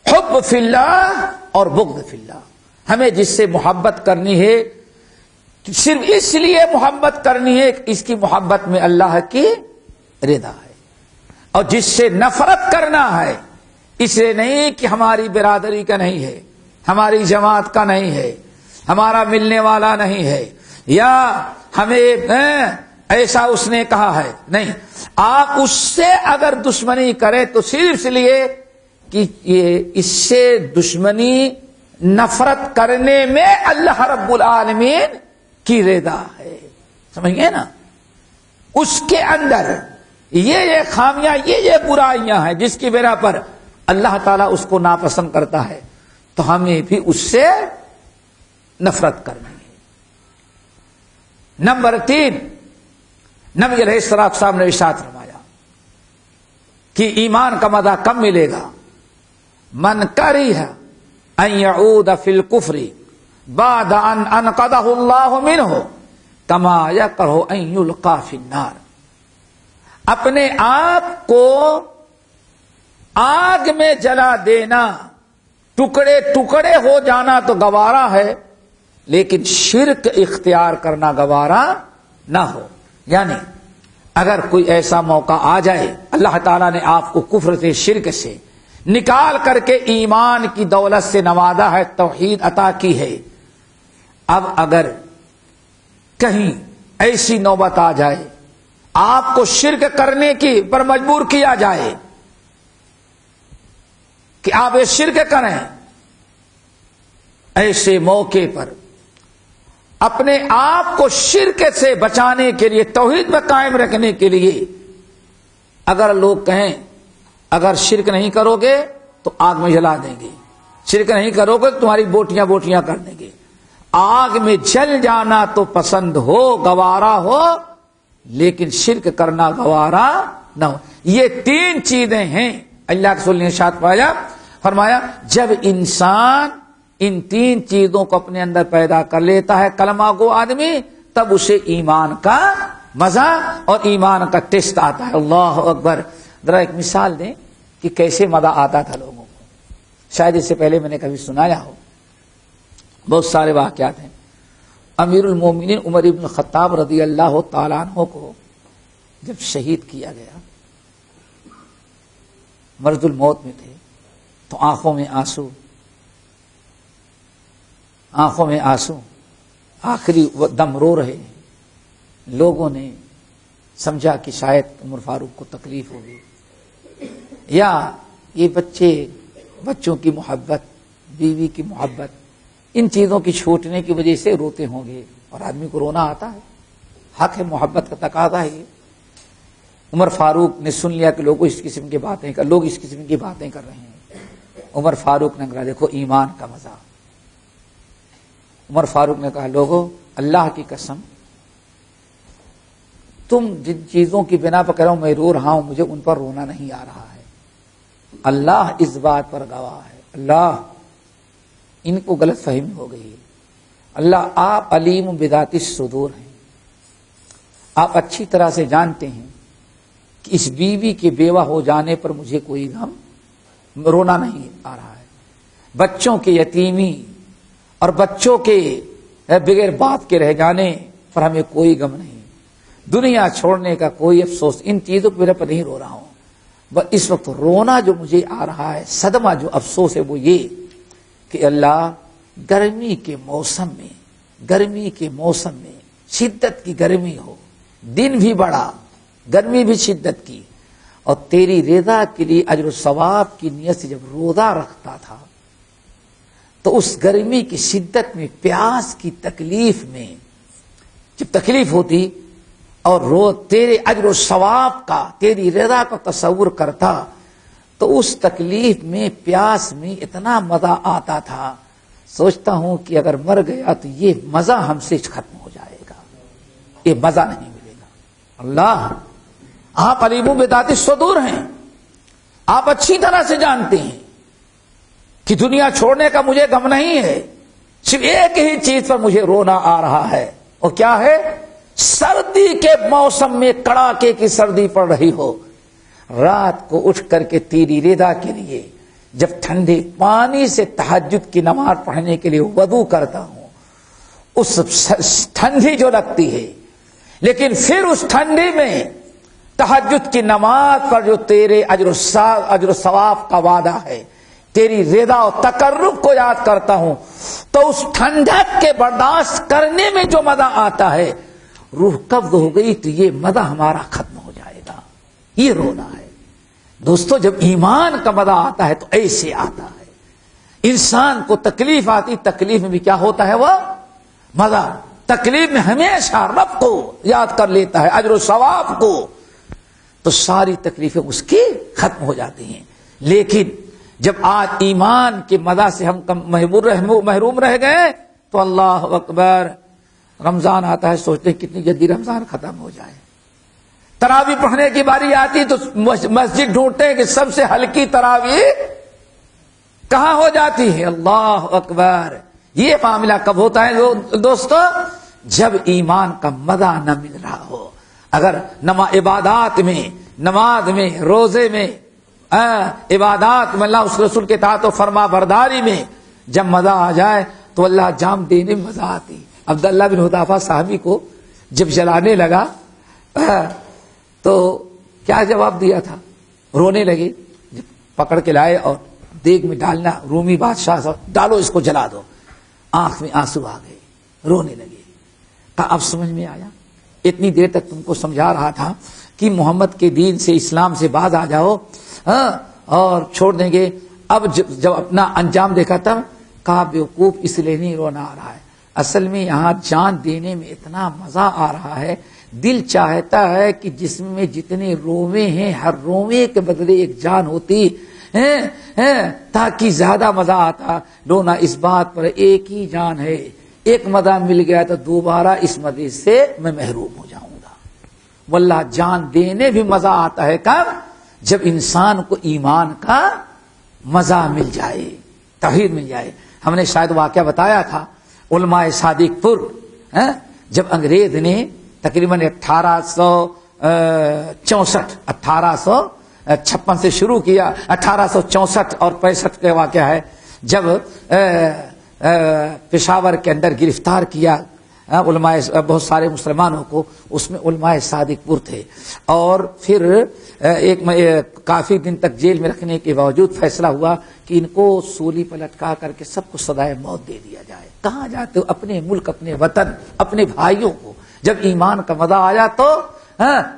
حب فی اللہ اور بغض فی اللہ، ہمیں جس سے محبت کرنی ہے صرف اس لیے محبت کرنی ہے کہ اس کی محبت میں اللہ کی رضا ہے، اور جس سے نفرت کرنا ہے اس لیے نہیں کہ ہماری برادری کا نہیں ہے، ہماری جماعت کا نہیں ہے، ہمارا ملنے والا نہیں ہے، یا ہمیں ایسا اس نے کہا ہے، نہیں، آپ اس سے اگر دشمنی کریں تو صرف اس لیے کہ یہ اس سے دشمنی نفرت کرنے میں اللہ رب العالمین کی رضا ہے، سمجھ گئے نا؟ اس کے اندر یہ خامیاں، یہ برائیاں ہیں جس کی بنا پر اللہ تعالیٰ اس کو ناپسند کرتا ہے، تو ہمیں بھی اس سے نفرت کرنی ہے۔ نمبر تین، نبی علیہ السلام نے ارشاد فرمایا کہ ایمان کا مزہ کب ملے گا؟ من کرہ ان یعود فی الکفر بعد ان انقذہ اللہ منہ کما یکرہ ان یلقی فی النار، اپنے آپ کو آگ میں جلا دینا، ٹکڑے ٹکڑے ہو جانا تو گوارا ہے، لیکن شرک اختیار کرنا گوارا نہ ہو. یعنی اگر کوئی ایسا موقع آ جائے، اللہ تعالیٰ نے آپ کو کفر سے، شرک سے نکال کر کے ایمان کی دولت سے نوازا ہے، توحید عطا کی ہے، اب اگر کہیں ایسی نوبت آ جائے آپ کو شرک کرنے کی پر مجبور کیا جائے کہ آپ یہ شرک کریں، ایسے موقع پر اپنے آپ کو شرک سے بچانے کے لیے، توحید میں قائم رکھنے کے لیے، اگر لوگ کہیں اگر شرک نہیں کرو گے تو آگ میں جلا دیں گے، شرک نہیں کرو گے تو تمہاری بوٹیاں بوٹیاں کر دیں گے، آگ میں جل جانا تو پسند ہو، گوارا ہو، لیکن شرک کرنا گوارا نہ ہو. یہ تین چیزیں ہیں. اللہ کے رسول نے ارشاد فرمایا جب انسان ان تین چیزوں کو اپنے اندر پیدا کر لیتا ہے، کلمہ گو آدمی، تب اسے ایمان کا مزہ اور ایمان کا ٹیسٹ آتا ہے. اللہ اکبر. ذرا ایک مثال دیں کہ کیسے مزہ آتا تھا لوگوں کو. شاید اس سے پہلے میں نے کبھی سنایا ہو. بہت سارے واقعات ہیں. امیر المومنین عمر ابن الخطاب رضی اللہ تعالیٰ عنہ کو جب شہید کیا گیا، مرض الموت میں تھے، تو آنکھوں میں آنسو، آخری دم رو رہے ہیں. لوگوں نے سمجھا کہ شاید عمر فاروق کو تکلیف ہوگی، یا یہ بچوں کی محبت، بیوی کی محبت، ان چیزوں کی چھوٹنے کی وجہ سے روتے ہوں گے. اور آدمی کو رونا آتا ہے، حق ہے، محبت کا تقاضا ہے یہ. عمر فاروق نے سن لیا کہ لوگ اس قسم کی باتیں کر رہے ہیں. عمر فاروق نے کہا دیکھو ایمان کا مزہ. عمر فاروق نے کہا لوگوں اللہ کی قسم، تم جن چیزوں کی بنا پر کہہ رہا ہوں میں رو رہا ہوں، مجھے ان پر رونا نہیں آ رہا ہے. اللہ اس بات پر گواہ ہے. اللہ، ان کو غلط فہمی ہو گئی. اللہ آپ علیم بذات الصدور ہیں. آپ اچھی طرح سے جانتے ہیں کہ اس بیوی کے بیوہ ہو جانے پر مجھے کوئی غم، رونا نہیں آ رہا ہے. بچوں کی یتیمی اور بچوں کے بغیر باپ کے رہ جانے پر ہمیں کوئی غم نہیں. دنیا چھوڑنے کا کوئی افسوس، ان چیزوں کی وجہ پر نہیں رو رہا ہوں. بس اس وقت رونا جو مجھے آ رہا ہے، صدمہ جو افسوس ہے، وہ یہ کہ اللہ گرمی کے موسم میں شدت کی گرمی ہو، دن بھی بڑا، گرمی بھی شدت کی، اور تیری رضا کے لیے اجر و ثواب کی نیت سے جب روزہ رکھتا تھا تو اس گرمی کی شدت میں، پیاس کی تکلیف میں جب تکلیف ہوتی اور تیرے اجر و ثواب کا، تیری رضا کا تصور کرتا تو اس تکلیف میں، پیاس میں اتنا مزہ آتا تھا. سوچتا ہوں کہ اگر مر گیا تو یہ مزہ ہم سے ختم ہو جائے گا، یہ مزہ نہیں ملے گا. اللہ آپ علیم بذات الصدور ہیں. آپ اچھی طرح سے جانتے ہیں کہ دنیا چھوڑنے کا مجھے غم نہیں ہے، صرف ایک ہی چیز پر مجھے رونا آ رہا ہے. اور کیا ہے؟ سردی کے موسم میں کڑاکے کی سردی پڑ رہی ہو، رات کو اٹھ کر کے تیری رضا کے لیے جب ٹھنڈے پانی سے تہجد کی نماز پڑھنے کے لیے وضو کرتا ہوں، اس ٹھنڈی جو لگتی ہے، لیکن پھر اس ٹھنڈی میں تہجد کی نماز پر جو تیرے اجر و ثواب کا وعدہ ہے، تیری رضا و تقرب کو یاد کرتا ہوں، تو اس ٹھنڈک کے برداشت کرنے میں جو مزہ آتا ہے، روح قبض ہو گئی تو یہ مزہ ہمارا ختم ہو جائے گا. یہ رونا ہے. دوستو جب ایمان کا مزہ آتا ہے تو ایسے آتا ہے. انسان کو تکلیف آتی، تکلیف میں بھی کیا ہوتا ہے؟ وہ مزہ. تکلیف میں ہمیشہ رب کو یاد کر لیتا ہے، اجر و ثواب کو، تو ساری تکلیفیں اس کی ختم ہو جاتی ہیں. لیکن جب آج ایمان کے مزہ سے ہم محروم رہ گئے تو اللہ اکبر، رمضان آتا ہے سوچتے ہیں کتنی جلدی رمضان ختم ہو جائے. تراویح پڑھنے کی باری آتی تو مسجد ڈھونڈتے ہیں کہ سب سے ہلکی تراویح کہاں ہو جاتی ہے. اللہ اکبر. یہ معاملہ کب ہوتا ہے دوستو؟ جب ایمان کا مزہ نہ مل رہا ہو. اگر عبادات میں، نماز میں، روزے میں، عبادات میں، اللہ اس رسول کے اطاعت و فرما برداری میں جب مزہ آ جائے تو اللہ جان دینے میں مزہ آتی. عبداللہ بن حذافہ صحابی کو جب جلانے لگا تو کیا جواب دیا تھا؟ رونے لگے. جب پکڑ کے لائے اور دیگ میں ڈالنا، رومی بادشاہ صاحب ڈالو اس کو جلا دو، آنکھ میں آنسو آ گئے، رونے لگے. کہا اب سمجھ میں آیا، اتنی دیر تک تم کو سمجھا رہا تھا کہ محمد کے دین سے، اسلام سے باز آ جاؤ اور چھوڑ دیں گے. اب جب اپنا انجام دیکھا تب کہا بیوقوف اس لیے نہیں رونا آ رہا ہے، اصل میں یہاں جان دینے میں اتنا مزہ آ رہا ہے، دل چاہتا ہے کہ جسم میں جتنے رومے ہیں ہر رومے کے بدلے ایک جان ہوتی تاکہ زیادہ مزہ آتا. رونا اس بات پر ایک ہی جان ہے، ایک مزہ مل گیا تو دوبارہ اس مزے سے میں محروم ہو جاؤں گا. واللہ جان دینے بھی مزہ آتا ہے کب؟ جب انسان کو ایمان کا مزہ مل جائے، توحید مل جائے. ہم نے شاید واقعہ بتایا تھا علماء صادق پور جب انگریز نے تقریباً 1856 سے شروع کیا، 1864 اور 65 کا واقعہ ہے جب پشاور کے اندر گرفتار کیا علماء بہت سارے مسلمانوں کو، اس میں علماء صادق پور تھے. اور پھر کافی دن تک جیل میں رکھنے کے باوجود فیصلہ ہوا کہ ان کو سولی پر لٹکا کر کے سب کو سزائے موت دے دیا جائے. کہاں جاتے ہو؟ اپنے ملک، اپنے وطن، اپنے بھائیوں کو جب ایمان کا مزہ آیا تو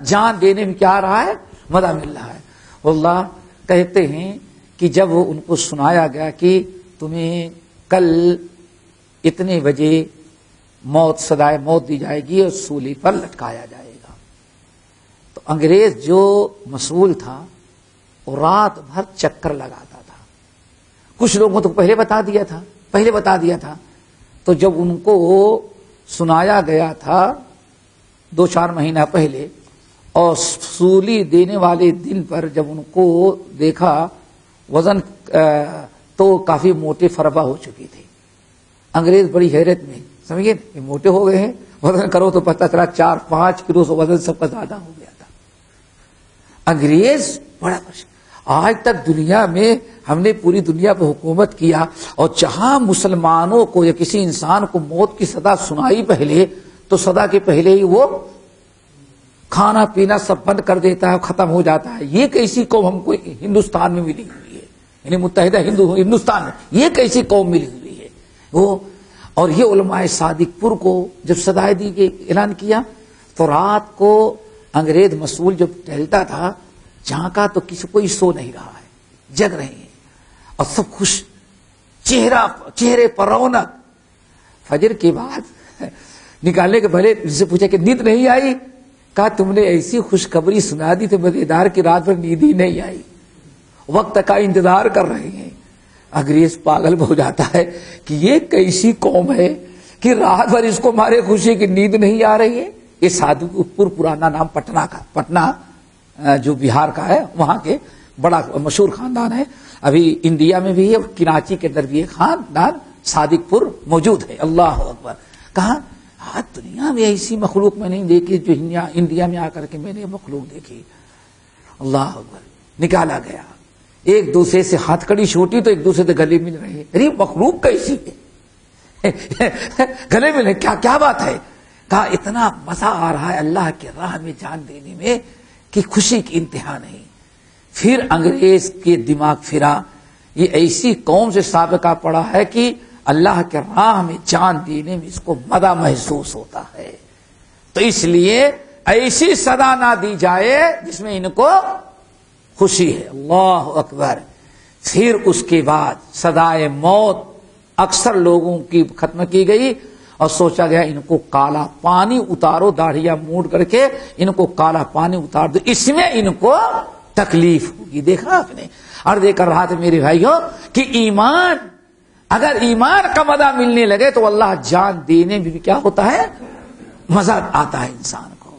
جان دینے میں کیا آ رہا ہے؟ مزہ مل رہا ہے. اللہ کہتے ہیں کہ جب ان کو سنایا گیا کہ تمہیں کل اتنے بجے سزائے موت دی جائے گی اور سولی پر لٹکایا جائے گا، تو انگریز جو مسئول تھا وہ رات بھر چکر لگاتا تھا. کچھ لوگوں تو پہلے بتا دیا تھا. تو جب ان کو سنایا گیا تھا 2-4 مہینہ پہلے اور سولی دینے والے دن پر جب ان کو دیکھا وزن تو کافی موٹے فربا ہو چکی تھی. انگریز بڑی حیرت میں، سمجھے موٹے ہو گئے ہیں، وزن کرو تو پتہ چلا 4-5 کلو سے وزن سب کا زیادہ ہو گیا تھا. انگریز بڑا پریشان. آج تک دنیا میں ہم نے پوری دنیا پہ حکومت کیا اور جہاں مسلمانوں کو یا کسی انسان کو موت کی سزا سنائی پہلے تو سزا کے پہلے ہی وہ کھانا پینا سب بند کر دیتا ہے، ختم ہو جاتا ہے. یہ کیسی قوم ہم کو ہندوستان میں ملی ہوئی ہے، یعنی متحدہ ہندوستان میں یہ کیسی قوم ملی ہوئی ہے وہ. اور یہ علماء صادق پور کو جب سزائے دی کے اعلان کیا تو رات کو انگریز مسئول جب ٹہلتا تھا جہاں کا تو کسی کوئی سو نہیں رہا ہے، جگ رہے ہیں اور سب خوش، چہرے پر رونق. فجر کے بعد نکالنے کے پہلے ان سے پوچھا کہ نیند نہیں آئی؟ کہا تم نے ایسی خوشخبری سنا دی تو مزیدار کی رات بھر نیند ہی نہیں آئی، وقت کا انتظار کر رہے ہیں. انگریز پاگل ہو جاتا ہے کہ یہ کیسی قوم ہے کہ رات بھر اس کو مارے خوشی کی نیند نہیں آ رہی ہے. یہ صادق پور پرانا نام پٹنہ جو بہار کا ہے، وہاں کے بڑا مشہور خاندان ہے. ابھی انڈیا میں بھی ہے، کراچی کے اندر بھی ایک خاندان صادق پور موجود ہے. اللہ اکبر. کہا دنیا میں ایسی مخلوق میں نہیں دیکھی جو انڈیا میں آ کر کے میں نے مخلوق دیکھی. اللہ اکبر. نکالا گیا، ایک دوسرے سے ہاتھ کڑی چھوٹی تو ایک دوسرے سے گلے مل رہے. ارے مخلوق کیسی ہے گلے مل رہے، کیا بات ہے؟ کہا اتنا مزہ آ رہا ہے اللہ کے راہ میں جان دینے میں کہ خوشی کی انتہا نہیں. پھر انگریز کے دماغ پھرا، یہ ایسی قوم سے سابقہ پڑا ہے کہ اللہ کے راہ میں جان دینے میں اس کو مزہ محسوس ہوتا ہے، تو اس لیے ایسی سزا نہ دی جائے جس میں ان کو خوشی ہے. اللہ اکبر. پھر اس کے بعد سزائے موت اکثر لوگوں کی ختم کی گئی اور سوچا گیا ان کو کالا پانی اتارو، داڑھیاں موڑ کر کے ان کو کالا پانی اتار دو، اس میں ان کو تکلیف ہوگی. دیکھا آپ نے. اور دیکھ کر رہا تھا میرے بھائیوں کہ اگر ایمان کا مزہ ملنے لگے تو اللہ جان دینے میں بھی کیا ہوتا ہے؟ مزہ آتا ہے انسان کو.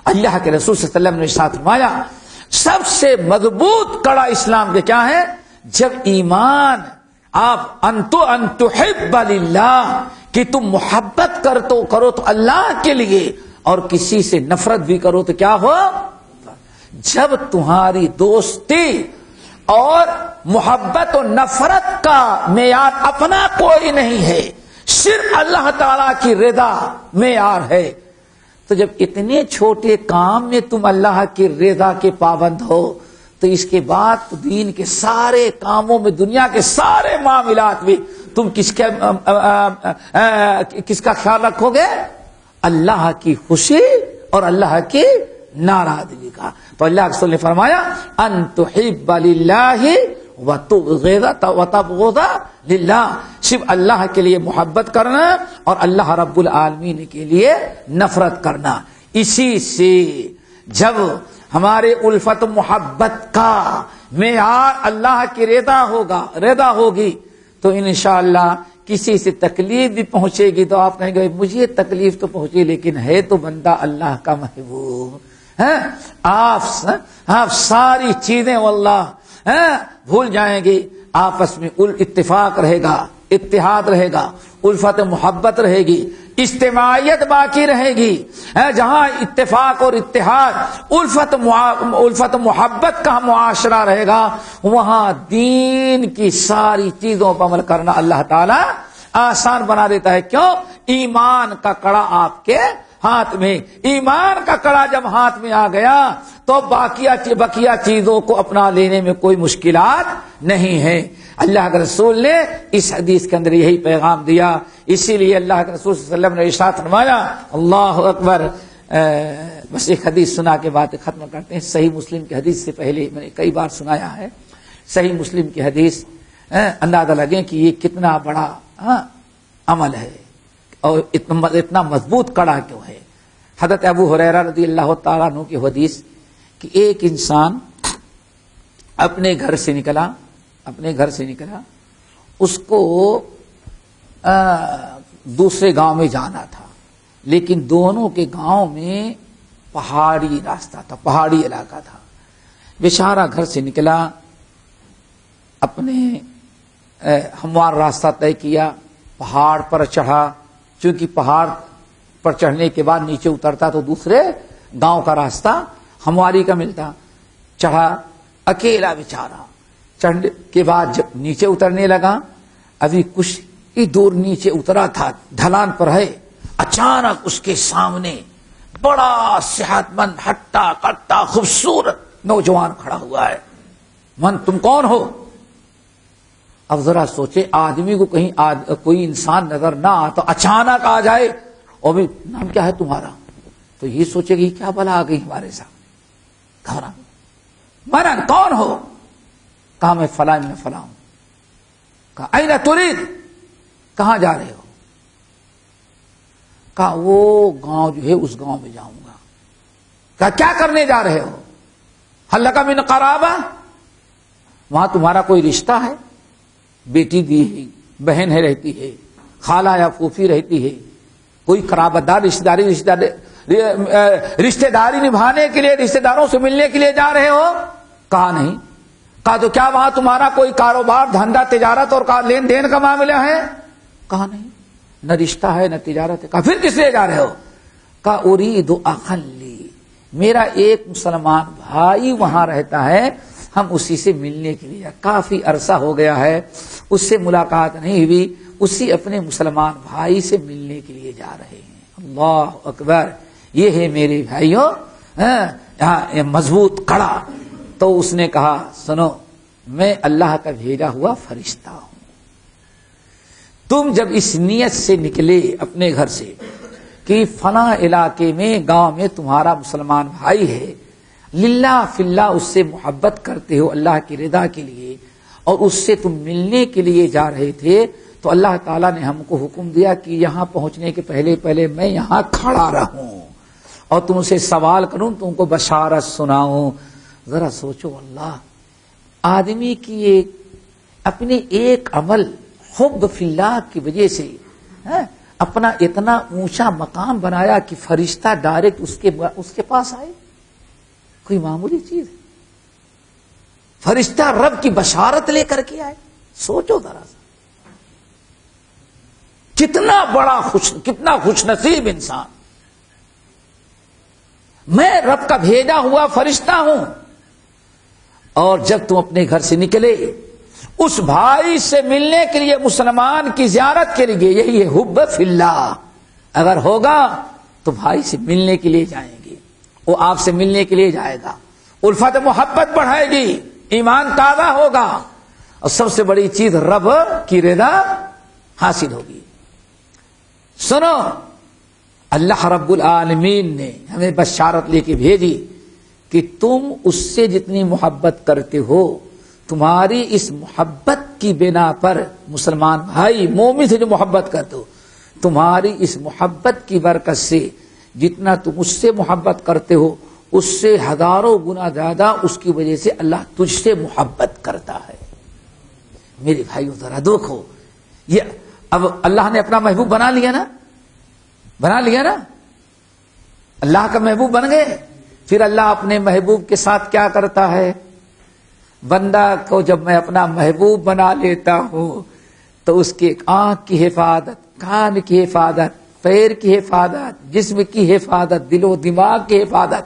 اللہ کے رسول صلی اللہ علیہ وسلم نے ارشاد فرمایا سب سے مضبوط کڑا اسلام کے کیا ہے؟ جب ایمان آپ ان تحب للہ کہ تم محبت کرو تو اللہ کے لیے اور کسی سے نفرت بھی کرو تو کیا ہو؟ جب تمہاری دوستی اور محبت و نفرت کا معیار اپنا کوئی نہیں ہے، صرف اللہ تعالی کی رضا معیار ہے. تو جب اتنے چھوٹے کام میں تم اللہ کی رضا کے پابند ہو تو اس کے بعد تو دین کے سارے کاموں میں، دنیا کے سارے معاملات میں تم کس کا خیال رکھو گے؟ اللہ کی خوشی اور اللہ کی ناراضگی کا. تو اللہ کے رسول نے فرمایا ان تحب للہ وتبغض للہ، صرف اللہ کے لیے محبت کرنا اور اللہ رب العالمین کے لیے نفرت کرنا. اسی سے جب ہمارے الفت محبت کا معیار اللہ کی رضا ہوگی تو انشاءاللہ کسی سے تکلیف بھی پہنچے گی تو آپ کہیں گے مجھے تکلیف تو پہنچی لیکن ہے تو بندہ اللہ کا محبوب. آپ ساری چیزیں واللہ بھول جائیں گے. آپس میں اتفاق رہے گا، اتحاد رہے گا، الفت محبت رہے گی، اجتماعیت باقی رہے گی. جہاں اتفاق اور اتحاد، الفت محبت کا معاشرہ رہے گا وہاں دین کی ساری چیزوں پر عمل کرنا اللہ تعالی آسان بنا دیتا ہے. کیوں؟ ایمان کا کڑا آپ کے ہاتھ میں. ایمان کا کڑا جب ہاتھ میں آ گیا تو بقیہ چیزوں کو اپنا لینے میں کوئی مشکلات نہیں ہے. اللہ کے رسول نے اس حدیث کے اندر یہی پیغام دیا. اسی لیے اللہ کے رسول صلی اللہ علیہ وسلم نے ارشاد فرمایا، اللہ اکبر. بس ایک حدیث سنا کے بات ختم کرتے ہیں. صحیح مسلم کی حدیث سے پہلے میں نے کئی بار سنایا ہے. صحیح مسلم کی حدیث، اندازہ لگے کہ یہ کتنا بڑا عمل ہے اور اتنا مضبوط کڑا کیوں ہے. حضرت ابو ہریرہ رضی اللہ تعالیٰ عنہ کی حدیث کہ ایک انسان اپنے گھر سے نکلا، اس کو دوسرے گاؤں میں جانا تھا، لیکن دونوں کے گاؤں میں پہاڑی راستہ تھا، پہاڑی علاقہ تھا. بیچارہ گھر سے نکلا، اپنے ہموار راستہ طے کیا، پہاڑ پر چڑھا. چونکہ پہاڑ پر چڑھنے کے بعد نیچے اترتا تو دوسرے گاؤں کا راستہ ہمواری کا ملتا. چڑھا اکیلا بیچارہ. چڑھنے کے بعد جب نیچے اترنے لگا، ابھی کچھ ہی دور نیچے اترا تھا، ڈھلان پر ہے، اچانک اس کے سامنے بڑا صحت مند، ہٹا کٹا خوبصورت نوجوان کھڑا ہوا ہے. تم کون ہو؟ اب ذرا سوچے، آدمی کو کہیں کوئی انسان نظر نہ آ تو اچانک آ جائے اور بھی نام کیا ہے تمہارا، تو یہ سوچے گی کیا بلا آ گئی ہمارے ساتھ. گھبرا مرن کون ہو؟ کہا میں فلاں میں فلاں ہوں. کہا اینا ترید، کہاں جا رہے ہو؟ کہا وہ گاؤں جو ہے اس گاؤں میں جاؤں گا. کہا کیا کرنے جا رہے ہو؟ حل لک من قرابہ، وہاں تمہارا کوئی رشتہ ہے؟ بیٹی دی ہے، بہن ہے رہتی ہے، خالہ یا پھوپھی رہتی ہے، کوئی قرابت دار رشتہ داری نبھانے کے لیے، رشتہ داروں سے ملنے کے لیے جا رہے ہو؟ کہا نہیں. کہا تو کیا وہاں تمہارا کوئی کاروبار، دھندا، تجارت اور لین دین کا معاملہ ہے؟ کہا نہیں، نہ رشتہ ہے نہ تجارت ہے. کہا پھر کس لیے جا رہے ہو؟ کہا اريد اخا لی، میرا ایک مسلمان بھائی وہاں رہتا ہے، ہم اسی سے ملنے کے لیے، کافی عرصہ ہو گیا ہے اس سے ملاقات نہیں ہوئی، اسی اپنے مسلمان بھائی سے ملنے کے لیے جا رہے ہیں. اللہ اکبر. یہ ہے میرے بھائیوں مضبوط کڑا. تو اس نے کہا سنو، میں اللہ کا بھیجا ہوا فرشتہ ہوں. تم جب اس نیت سے نکلے اپنے گھر سے کہ فلاں علاقے میں، گاؤں میں تمہارا مسلمان بھائی ہے، للہ فی اللہ اس سے محبت کرتے ہو اللہ کی رضا کے لیے، اور اس سے تم ملنے کے لیے جا رہے تھے، تو اللہ تعالیٰ نے ہم کو حکم دیا کہ یہاں پہنچنے کے پہلے میں یہاں کھڑا رہوں اور تم سے سوال کروں، تم کو بشارت سناؤں. ذرا سوچو، اللہ آدمی کی اپنے ایک عمل حب فی اللہ کی وجہ سے اپنا اتنا اونچا مقام بنایا کہ فرشتہ ڈائریکٹ اس کے پاس آئے. کوئی معمولی چیز ہے؟ فرشتہ رب کی بشارت لے کر کے آئے. سوچو ذرا سا، کتنا خوش نصیب انسان. میں رب کا بھیجا ہوا فرشتہ ہوں. اور جب تم اپنے گھر سے نکلے، اس بھائی سے ملنے کے لیے، مسلمان کی زیارت کے لیے، یہی ہے حب فی اللہ. اگر ہوگا تو بھائی سے ملنے کے لیے جائیں گے، وہ آپ سے ملنے کے لیے جائے گا، الفت محبت بڑھائے گی، ایمان تازہ ہوگا، اور سب سے بڑی چیز رب کی رضا حاصل ہوگی. سنو، اللہ رب العالمین نے ہمیں بشارت لے کے بھیجی کہ تم اس سے جتنی محبت کرتے ہو، تمہاری اس محبت کی بنا پر، مسلمان بھائی مومن سے جو محبت کرتے ہو، تمہاری اس محبت کی برکت سے جتنا تم اس سے محبت کرتے ہو، اس سے ہزاروں گنا زیادہ اس کی وجہ سے اللہ تجھ سے محبت کرتا ہے. میرے بھائیو ذرا دیکھو، یہ اب اللہ نے اپنا محبوب بنا لیا نا، اللہ کا محبوب بن گئے. پھر اللہ اپنے محبوب کے ساتھ کیا کرتا ہے؟ بندہ کو جب میں اپنا محبوب بنا لیتا ہوں تو اس کی آنکھ کی حفاظت، کان کی حفاظت، پیر کی حفاظت، جسم کی حفاظت، دل و دماغ کی حفاظت،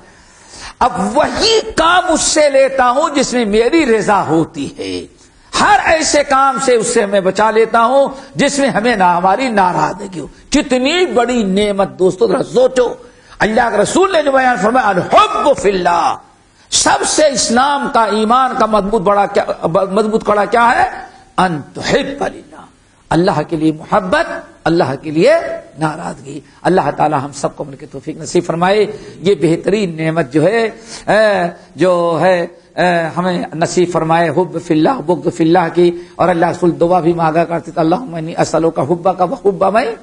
اب وہی کام اس سے لیتا ہوں جس میں میری رضا ہوتی ہے. ہر ایسے کام سے اس سے میں بچا لیتا ہوں جس میں ہمیں ہماری ناراضگی ہو. کتنی بڑی نعمت دوستو، ذرا سوچو. اللہ کے رسول نے جو بیان فرمایا الحب فی اللہ، سب سے اسلام کا، ایمان کا مضبوط کڑا کیا ہے؟ ان تحب للہ، اللہ کے لیے محبت، اللہ کے لیے ناراضگی. اللہ تعالی ہم سب کو مل کے توفیق نصیب فرمائے. یہ بہترین نعمت جو ہے ہمیں نصیب فرمائے، حب فی اللہ بغض فی اللہ کی. اور اللہ رسول دعا بھی مانگا کرتے تھے، اللہم انی اسألک حبک وحب من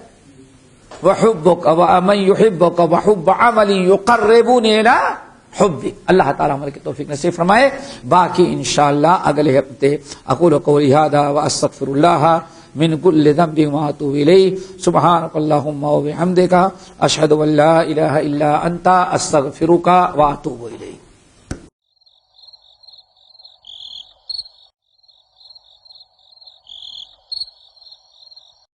وحبک ومن یحبک وحب عمل یقربنی الی حبک. اللہ تعالی ہمیں کی توفیق نصیب فرمائے. باقی انشاءاللہ اگلے ہفتے. اقول قولی ھذا واستغفر اللہ من كل ذنب واتوب الیہ. سبحانک اللہم وبحمدک، اشہد ان لا الہ الا انت، استغفرک واتوب الیک.